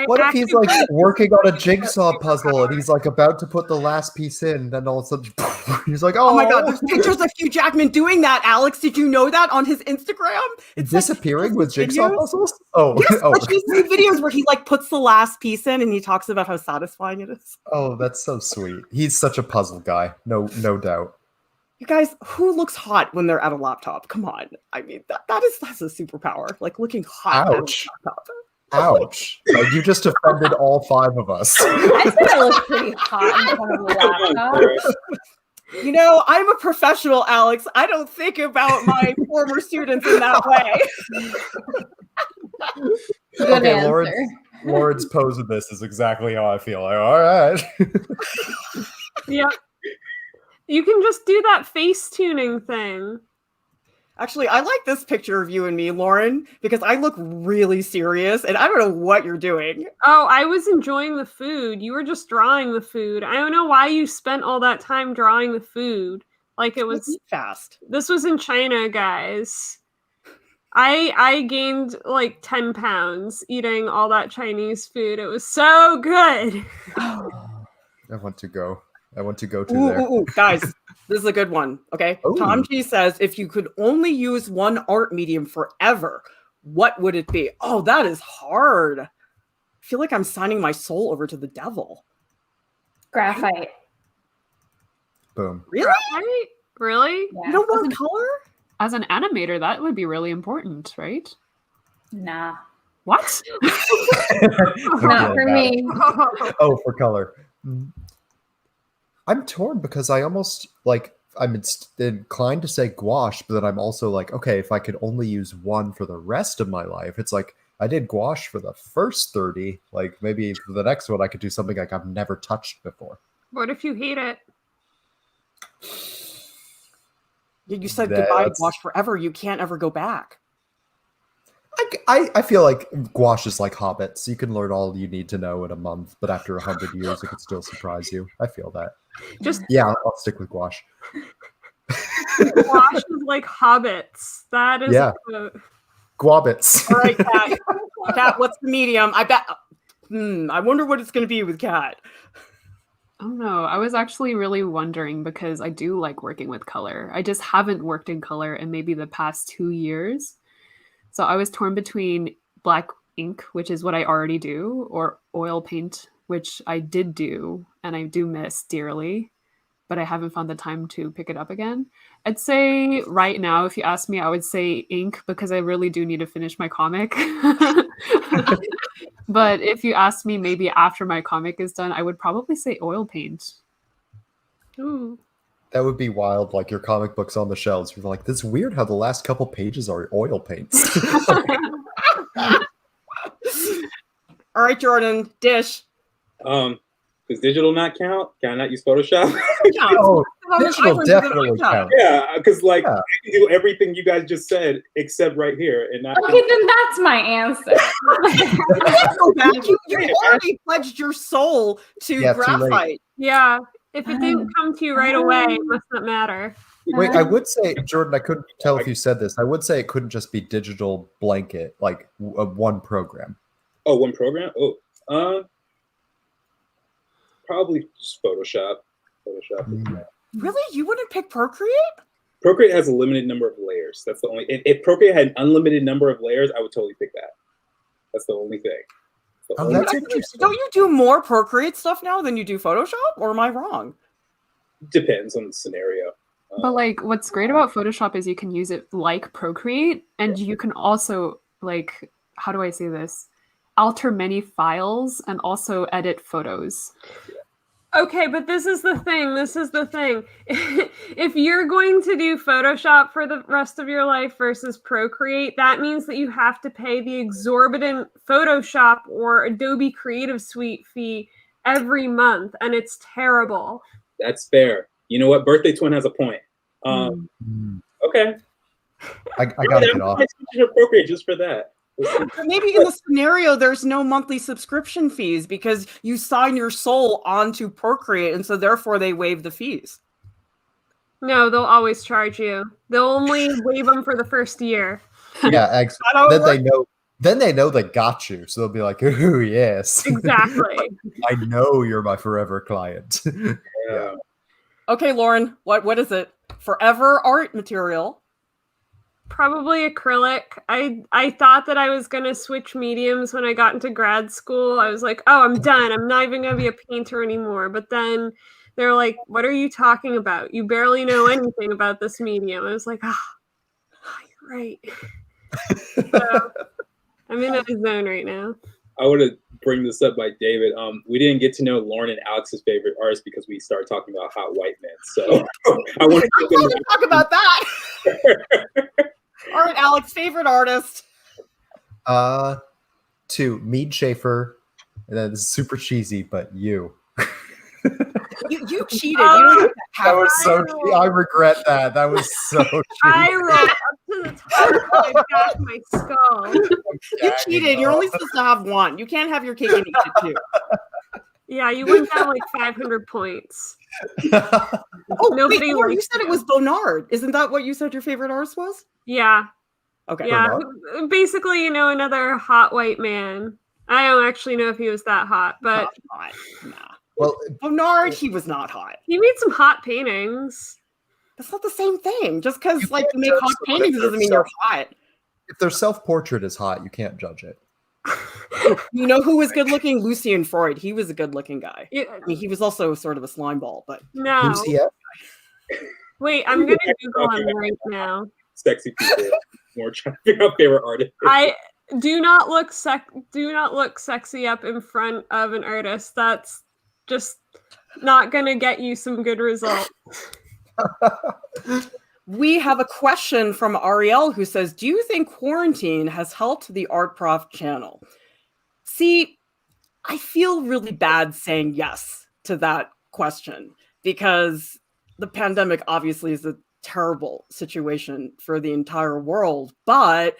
What if he's like working on a jigsaw puzzle and he's like about to put the last piece in, then all of a sudden he's like, oh my god, there's pictures of Hugh Jackman doing that, Alex. Did you know that on his Instagram? It's disappearing with jigsaw puzzles? Oh, yes, I've seen videos where he like puts the last piece in and he talks about how satisfying it is. Oh, that's so sweet. He's such a puzzle guy. No doubt. You guys, who looks hot when they're at a laptop? Come on. I mean, that's a superpower. Like looking hot. Ouch. At a laptop. Ouch. Like, you just offended all five of us. I think I look pretty hot in front of the laptop. You know, I'm a professional, Alex. I don't think about my former students in that way. Good okay, answer. Lauren's pose of this is exactly how I feel. Like, all right. Yeah. You can just do that face tuning thing. Actually, I like this picture of you and me, Lauren, because I look really serious and I don't know what you're doing. Oh, I was enjoying the food. You were just drawing the food. I don't know why you spent all that time drawing the food. Like it was fast. This was in China, guys. I gained like 10 pounds eating all that Chinese food. It was so good. I want to go to there. Ooh, guys, this is a good one. Okay. Ooh. Tom G says, if you could only use one art medium forever, what would it be? Oh, that is hard. I feel like I'm signing my soul over to the devil. Graphite. Boom. Really? Right? Really? Yeah. You don't want color? As an animator, that would be really important, right? Nah. What? Not for me. Oh, for color. I'm torn because I almost like inclined to say gouache, but then I'm also like, okay, if I could only use one for the rest of my life, it's like I did gouache for the first 30. Like maybe for the next one, I could do something like I've never touched before. What if you hate it? You said goodbye to gouache forever. You can't ever go back. I feel like gouache is like hobbits. You can learn all you need to know in a month, but after 100 years, it could still surprise you. I feel that. I'll stick with gouache. Gouache is like hobbits. That is Guabits. All right, Kat. Kat, what's the medium? I bet. I wonder what it's going to be with Kat. Oh no, I was actually really wondering because I do like working with color. I just haven't worked in color in maybe the past 2 years. So I was torn between black ink, which is what I already do, or oil paint, which I did do and I do miss dearly, but I haven't found the time to pick it up again. I'd say right now, if you ask me, I would say ink because I really do need to finish my comic. But if you ask me maybe after my comic is done, I would probably say oil paint. Ooh. That would be wild, like your comic books on the shelves. You're like, this is weird how the last couple pages are oil paints. All right, Jordan, dish. Does digital not count? Can I not use Photoshop? Oh, digital definitely counts. Yeah, because I can do everything you guys just said except right here, and not. Okay, then that's my answer. Go back. You already pledged your soul to graphite. Yeah, if it didn't come to you right away, it must not matter. Wait, I would say, Jordan, I couldn't tell if you said this. I would say it couldn't just be digital blanket, like one program. Oh, one program? Oh, probably just Photoshop. Really? You wouldn't pick Procreate? Procreate has a limited number of layers. That's the only. If Procreate had an unlimited number of layers, I would totally pick that. That's the only thing. That's interesting. Don't you do more Procreate stuff now than you do Photoshop? Or am I wrong? Depends on the scenario. But like, what's great about Photoshop is you can use it like Procreate, and you can also like, how do I say this? Alter many files and also edit photos. Okay, but this is the thing. If you're going to do Photoshop for the rest of your life versus Procreate, that means that you have to pay the exorbitant Photoshop or Adobe Creative Suite fee every month, and it's terrible. That's fair. You know what? Birthday Twin has a point. Okay. I gotta get off. Procreate just for that. Maybe in the scenario, there's no monthly subscription fees because you sign your soul onto Procreate, and so therefore they waive the fees. No, they'll always charge you. They'll only waive them for the first year. Yeah, then they know they got you, so they'll be like, "Ooh, yes, Exactly." I know you're my forever client." Yeah. Okay, Lauren, what is it? Forever art material. Probably acrylic. I thought that I was going to switch mediums when I got into grad school. I was like, oh, I'm done. I'm not even going to be a painter anymore. But then they're like, what are you talking about? You barely know anything about this medium. I was like, you're right. So I'm in a zone right now. I want to bring this up by David. We didn't get to know Lauren and Alex's favorite artists because we started talking about hot white men. So I want to talk about that. All right, Alex, favorite artist. Two, Mead Schaefer. And then this is super cheesy, but you. You cheated. You that was so. I regret that. That was so. Cheaty. I rolled up to the top of my skull. You cheated. You're only supposed to have one. You can't have your cake and eat it too. Yeah, you went down like 500 points. Nobody. Wait, you said it was Bonnard. Isn't that what you said your favorite artist was? Yeah. Okay. Yeah. Bernard? Basically, another hot white man. I don't actually know if he was that hot, but not hot. Nah. Well, Bonnard, he was not hot. He made some hot paintings. That's not the same thing. Just because you make hot paintings doesn't mean you're hot. If their self-portrait is hot, you can't judge it. You know who was good looking? Lucien Freud. He was a good looking guy. Yeah. I mean, he was also sort of a slime ball, but no. Lucien? Wait, I'm gonna Google him right now. Sexy people. More trying to figure out favorite artist. I do not look sexy up in front of an artist. That's just not gonna get you some good results. We have a question from Ariel who says, do you think quarantine has helped the Art Prof channel? See, I feel really bad saying yes to that question because the pandemic obviously is a terrible situation for the entire world, but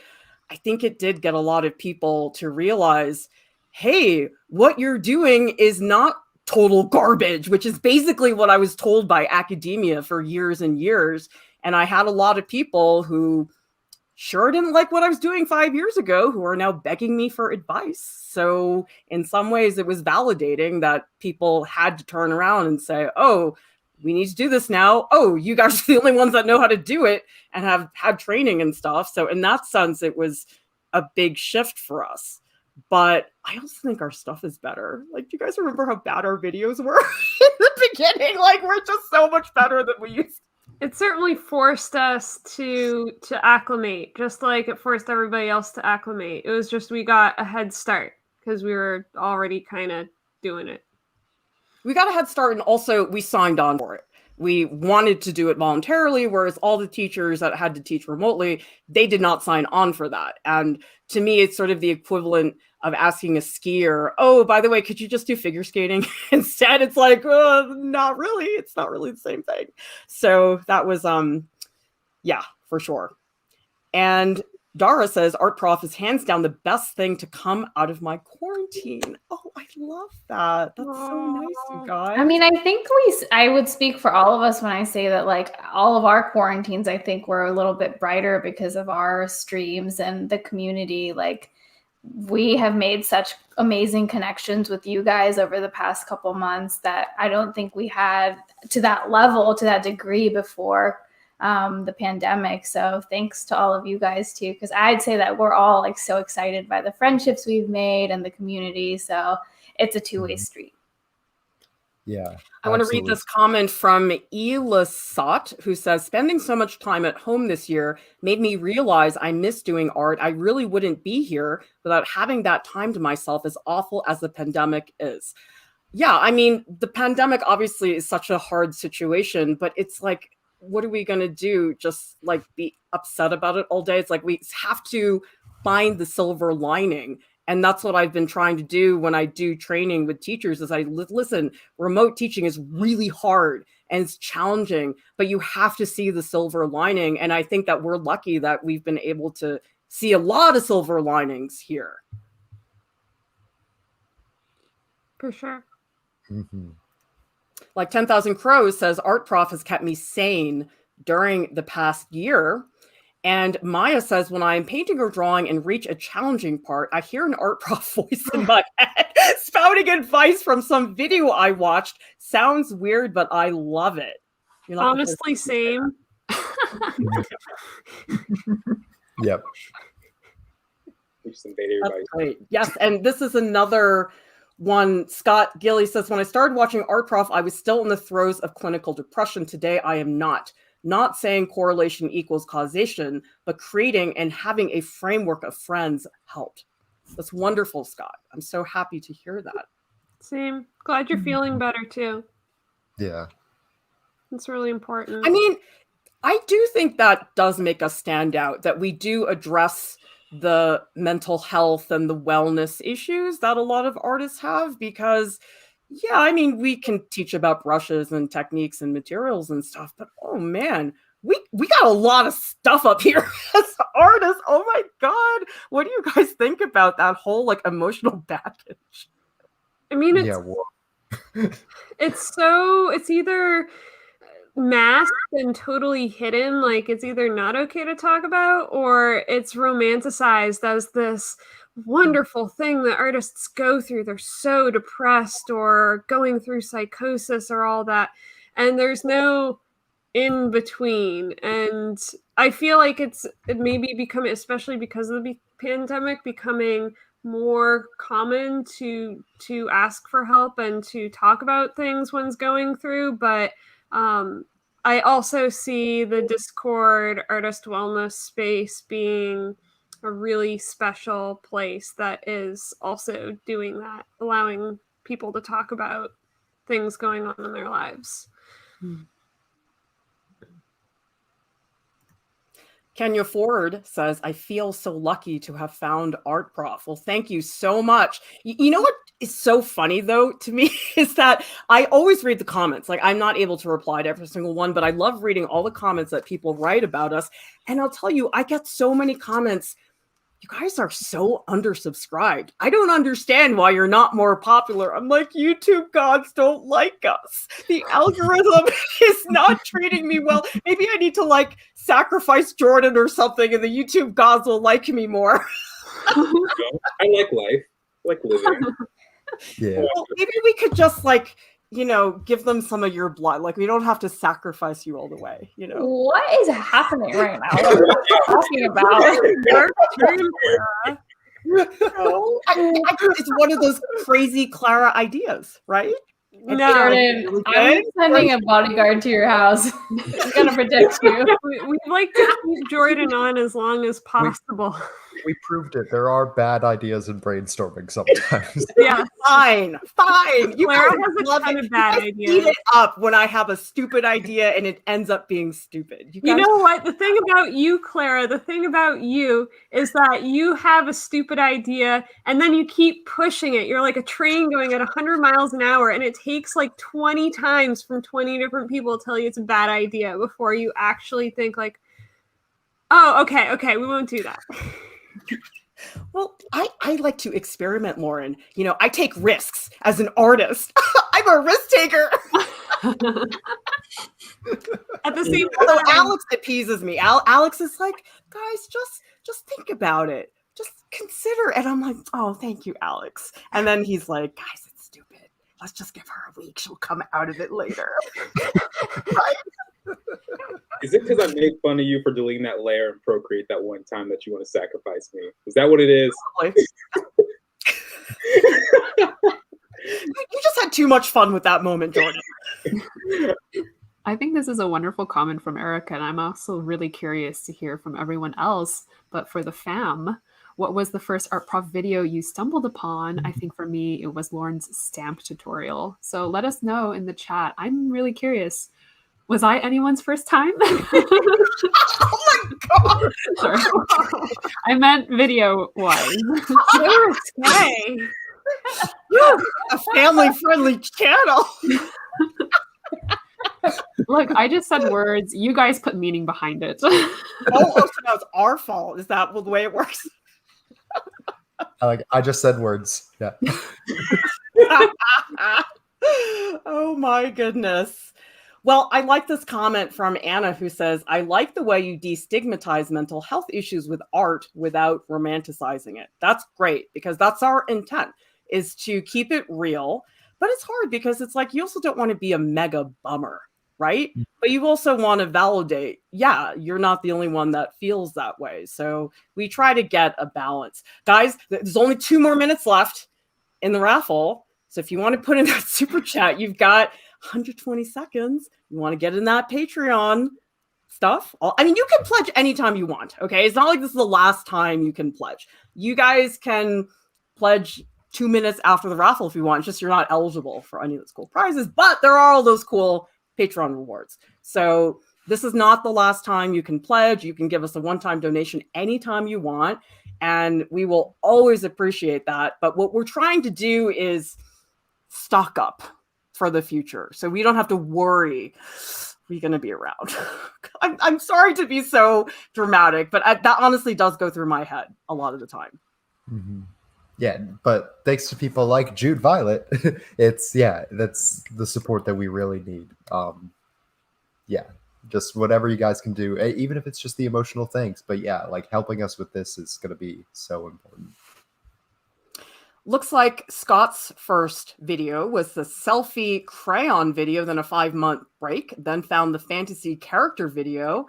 I think it did get a lot of people to realize, hey, what you're doing is not total garbage, which is basically what I was told by academia for years and years. And I had a lot of people who sure didn't like what I was doing 5 years ago who are now begging me for advice. So in some ways, it was validating that people had to turn around and say, oh, we need to do this now. Oh, you guys are the only ones that know how to do it and have had training and stuff. So in that sense, it was a big shift for us. But I also think our stuff is better. Like, do you guys remember how bad our videos were in the beginning? Like, we're just so much better than we used to. It certainly forced us to acclimate, just like it forced everybody else to acclimate. It was just we got a head start because we were already kind of doing it. We got a head start, and also we signed on for it. We wanted to do it voluntarily, whereas all the teachers that had to teach remotely, they did not sign on for that. And to me, it's sort of the equivalent of asking a skier, oh, by the way, could you just do figure skating? Instead, it's like, not really. It's not really the same thing. So that was, yeah, for sure. And Dara says, Art Prof is hands down the best thing to come out of my quarantine. Oh, I love that. That's so nice, you guys. I mean, I think I would speak for all of us when I say that, like, all of our quarantines, I think were a little bit brighter because of our streams and the community. Like, we have made such amazing connections with you guys over the past couple months that I don't think we had to that level, to that degree before the pandemic. So thanks to all of you guys too, because I'd say that we're all like so excited by the friendships we've made and the community. So it's a two-way street. Yeah. I want to read this comment from Elasat, who says, spending so much time at home this year made me realize I miss doing art. I really wouldn't be here without having that time to myself, as awful as the pandemic is. Yeah, I mean, the pandemic obviously is such a hard situation, but it's like, what are we going to do? Just like be upset about it all day? It's like we have to find the silver lining. And that's what I've been trying to do when I do training with teachers is I listen, remote teaching is really hard and it's challenging, but you have to see the silver lining. And I think that we're lucky that we've been able to see a lot of silver linings here. For sure. Mm-hmm. Like 10,000 Crows says, Art Prof has kept me sane during the past year. And Maya says, when I'm painting or drawing and reach a challenging part, I hear an Art Prof voice in my head spouting advice from some video I watched. Sounds weird, but I love it. Honestly, same. Yep. Some beta advice. Great. Yes, and this is another one. Scott Gilly says, when I started watching Art Prof, I was still in the throes of clinical depression. Today, I am not. Not saying correlation equals causation, but creating and having a framework of friends helped. That's wonderful, Scott. I'm so happy to hear that. Same. Glad you're feeling better too. Yeah. It's really important. I mean, I do think that does make us stand out, that we do address the mental health and the wellness issues that a lot of artists have, because yeah, I mean, we can teach about brushes and techniques and materials and stuff, but oh man, we got a lot of stuff up here as artists. Oh my God. What do you guys think about that whole like emotional baggage? I mean, it's either masked and totally hidden, like it's either not okay to talk about, or it's romanticized as this wonderful thing that artists go through. They're so depressed or going through psychosis or all that, and there's no in between. And I feel like it may be becoming, especially because of the pandemic, becoming more common to ask for help and to talk about things one's going through. But I also see the Discord artist wellness space being a really special place that is also doing that, allowing people to talk about things going on in their lives. Kenya Ford says, I feel so lucky to have found Art Prof. Well, thank you so much. You know what is so funny, though, to me is that I always read the comments. Like, I'm not able to reply to every single one, but I love reading all the comments that people write about us. And I'll tell you, I get so many comments. You guys are so undersubscribed. I don't understand why you're not more popular. I'm like, YouTube gods don't like us. The algorithm is not treating me well. Maybe I need to like sacrifice Jordan or something and the YouTube gods will like me more. I like life. I like living. Yeah. Well, maybe we could just like, you know, give them some of your blood. Like we don't have to sacrifice you all the way, you know. What is happening right now? What are you talking about? It's one of those crazy Clara ideas, right? No, Jordan, I'm sending a bodyguard to your house. He's gonna protect you. We'd like to keep Jordan on as long as possible. We proved it. There are bad ideas in brainstorming sometimes. Yeah, Fine. You Clara guys has a love ton it. of bad You guys ideas. eat it up when I have a stupid idea and it ends up being stupid. You know what? The thing about you, Clara, the thing about you is that you have a stupid idea and then you keep pushing it. You're like a train going at 100 miles an hour and it takes like 20 times from 20 different people to tell you it's a bad idea before you actually think like, oh, okay, we won't do that. Well, I like to experiment, Lauren. You know, I take risks as an artist. I'm a risk taker. At the same Although time, Alex appeases me. Alex is like, guys, just think about it. Just consider. And I'm like, oh, thank you, Alex. And then he's like, guys, it's stupid. Let's just give her a week. She'll come out of it later. Right? Is it because I made fun of you for deleting that layer and Procreate that one time that you want to sacrifice me? Is that what it is? Probably. You just had too much fun with that moment, Jordan. I think this is a wonderful comment from Erica, and I'm also really curious to hear from everyone else. But for the fam, what was the first Art Prof video you stumbled upon? I think for me, it was Lauren's stamp tutorial. So let us know in the chat. I'm really curious. Was I anyone's first time? Oh my God. Sorry. I meant video-wise. you're okay. A family-friendly channel. Look, I just said words. You guys put meaning behind it. So now it's our fault. Is that the way it works? I just said words. Yeah. Oh my goodness. Well, I like this comment from Anna who says, I like the way you destigmatize mental health issues with art without romanticizing it. That's great because that's our intent, is to keep it real. But it's hard because it's like you also don't want to be a mega bummer, right? But you also want to validate, yeah, you're not the only one that feels that way. So we try to get a balance. Guys, there's only 2 more minutes left in the raffle. So if you want to put in that super chat, you've got 120 seconds. You want to get in that Patreon stuff. I mean, you can pledge anytime you want, okay? It's not like this is the last time you can pledge. You guys can pledge 2 minutes after the raffle if you want. It's just you're not eligible for any of those cool prizes, but there are all those cool Patreon rewards. So this is not the last time you can pledge. You can give us a one-time donation anytime you want, and we will always appreciate that. But what we're trying to do is stock up for the future, so we don't have to worry we're going to be around. I'm sorry to be so dramatic, but that honestly does go through my head a lot of the time. Mm-hmm. Yeah, but thanks to people like Jude Violet, that's the support that we really need. Just whatever you guys can do, even if it's just the emotional things. But yeah, like helping us with this is going to be so important. Looks like Scott's first video was the selfie crayon video, then a 5-month break, then found the fantasy character video.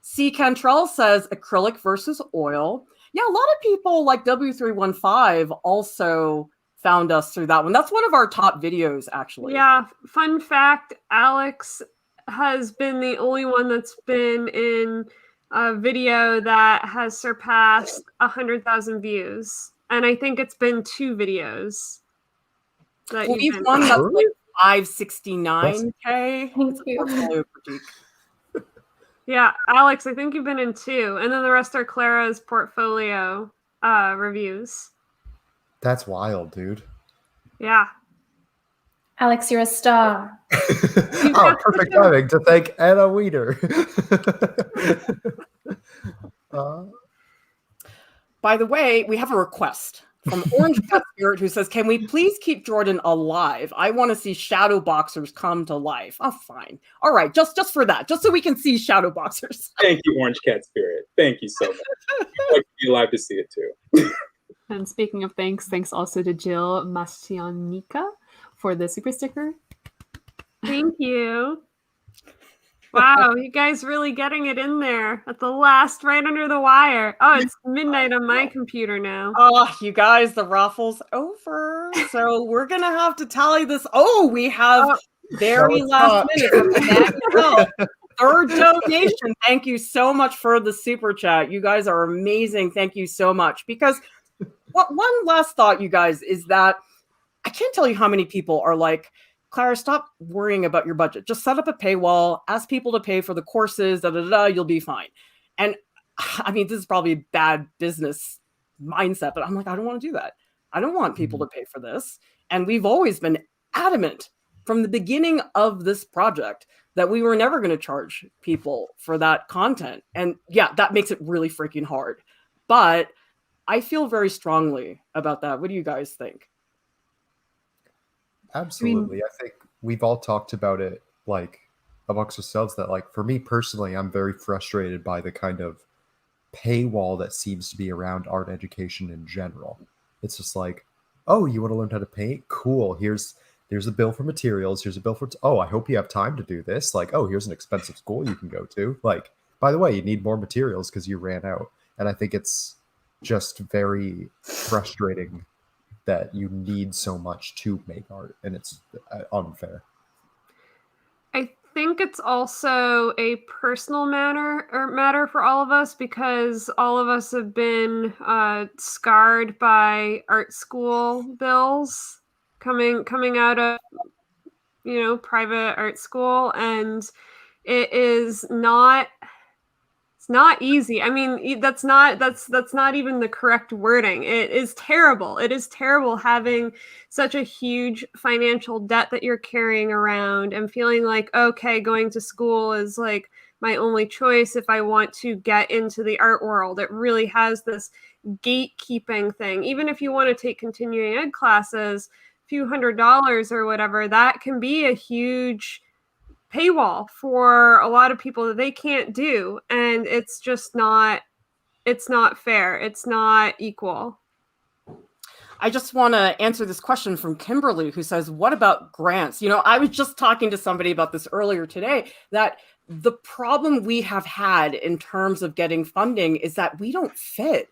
C. Cantrell says acrylic versus oil. Yeah, a lot of people like W315 also found us through that one. That's one of our top videos, actually. Yeah, fun fact, Alex has been the only one that's been in a video that has surpassed 100,000 views. And I think it's been 2 videos. That Well, you've we've been- won that's like 569K. Thank you. Yeah, Alex, I think you've been in 2, and then the rest are Clara's portfolio reviews. That's wild, dude. Yeah. Alex, you're a star. Oh, perfect timing to thank Anna Weeder. By the way, we have a request from Orange Cat Spirit who says, can we please keep Jordan alive? I want to see shadow boxers come to life. Oh, fine. All right, just for that, just so we can see shadow boxers. Thank you, Orange Cat Spirit. Thank you so much. I'd like to be alive to see it too. And speaking of thanks also to Jill Mastianica for the super sticker. Thank you. Wow, you guys really getting it in there at the last, right under the wire. Oh, it's midnight on my computer now. Oh, you guys, the raffle's over. So we're going to have to tally this. Oh, we have very last minute from Emmanuel. Third donation. Thank you so much for the super chat. You guys are amazing. Thank you so much. Because one last thought, you guys, is that I can't tell you how many people are like, Clara, stop worrying about your budget. Just set up a paywall, ask people to pay for the courses, you'll be fine. And I mean, this is probably a bad business mindset, but I'm like, I don't want to do that. I don't want people to pay for this. And we've always been adamant from the beginning of this project that we were never going to charge people for that content. And yeah, that makes it really freaking hard. But I feel very strongly about that. What do you guys think? Absolutely. I think we've all talked about it like amongst ourselves that like for me personally, I'm very frustrated by the kind of paywall that seems to be around art education in general. It's just like, oh, you want to learn how to paint? Cool. Here's a bill for materials. Here's a bill for, oh, I hope you have time to do this. Like, oh, here's an expensive school you can go to. Like, by the way, you need more materials because you ran out. And I think it's just very frustrating that you need so much to make art, and it's unfair. I think it's also a personal matter for all of us because all of us have been scarred by art school bills coming out of private art school, and it is not. It's not easy. I mean, that's not even the correct wording. It is terrible. It is terrible having such a huge financial debt that you're carrying around and feeling like, okay, going to school is like my only choice if I want to get into the art world. It really has this gatekeeping thing. Even if you want to take continuing ed classes, a few $100s or whatever, that can be a huge paywall for a lot of people that they can't do, and it's not fair. It's not equal. I just want to answer this question from Kimberly, who says, what about grants? I was just talking to somebody about this earlier today, that the problem we have had in terms of getting funding is that we don't fit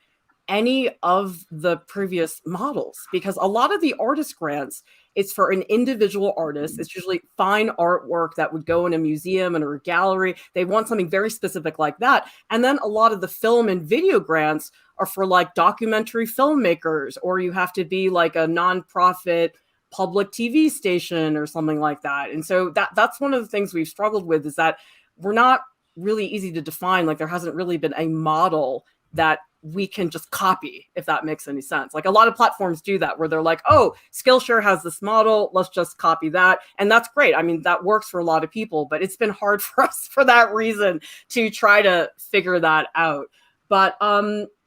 any of the previous models, because a lot of the artist grants, it's for an individual artist. It's usually fine artwork that would go in a museum and or a gallery. They want something very specific like that. And then a lot of the film and video grants are for like documentary filmmakers, or you have to be like a nonprofit public TV station or something like that. And so that's one of the things we've struggled with, is that we're not really easy to define. Like there hasn't really been a model that we can just copy, if that makes any sense. Like a lot of platforms do that, where they're like, oh, Skillshare has this model, let's just copy that. And that's great. I mean, that works for a lot of people, but it's been hard for us for that reason to try to figure that out. But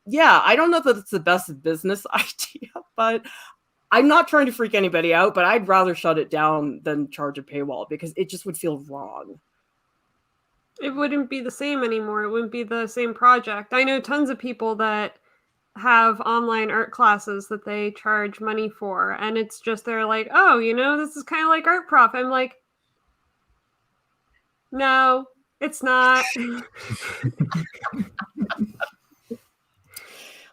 yeah, I don't know that it's the best business idea, but I'm not trying to freak anybody out, but I'd rather shut it down than charge a paywall, because it just would feel wrong. It wouldn't be the same anymore. It wouldn't be the same project. I know tons of people that have online art classes that they charge money for, and it's just, they're like, oh, this is kind of like Art Prof. I'm like, no, it's not.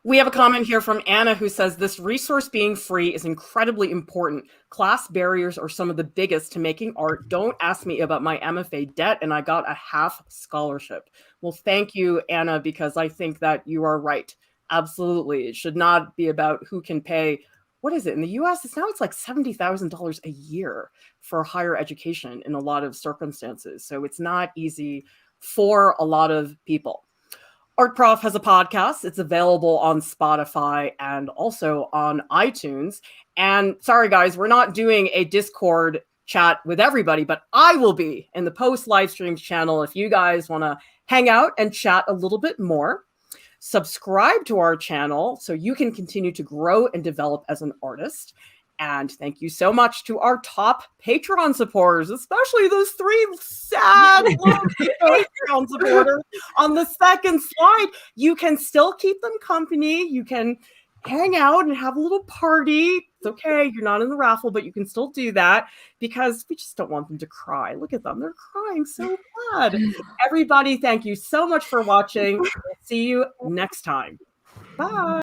We have a comment here from Anna, who says, this resource being free is incredibly important. Class barriers are some of the biggest to making art. Don't ask me about my MFA debt, and I got a half scholarship. Well, thank you, Anna, because I think that you are right. Absolutely. It should not be about who can pay. What is it? In the US, it's like $70,000 a year for higher education in a lot of circumstances. So it's not easy for a lot of people. Art Prof has a podcast. It's available on Spotify and also on iTunes. And sorry, guys, we're not doing a Discord chat with everybody, but I will be in the post live streams channel if you guys want to hang out and chat a little bit more. Subscribe to our channel so you can continue to grow and develop as an artist. And thank you so much to our top Patreon supporters, especially those 3 sad little Patreon supporters. On the second slide, you can still keep them company. You can hang out and have a little party. It's okay. You're not in the raffle, but you can still do that because we just don't want them to cry. Look at them. They're crying so bad. Everybody, thank you so much for watching. We'll see you next time. Bye.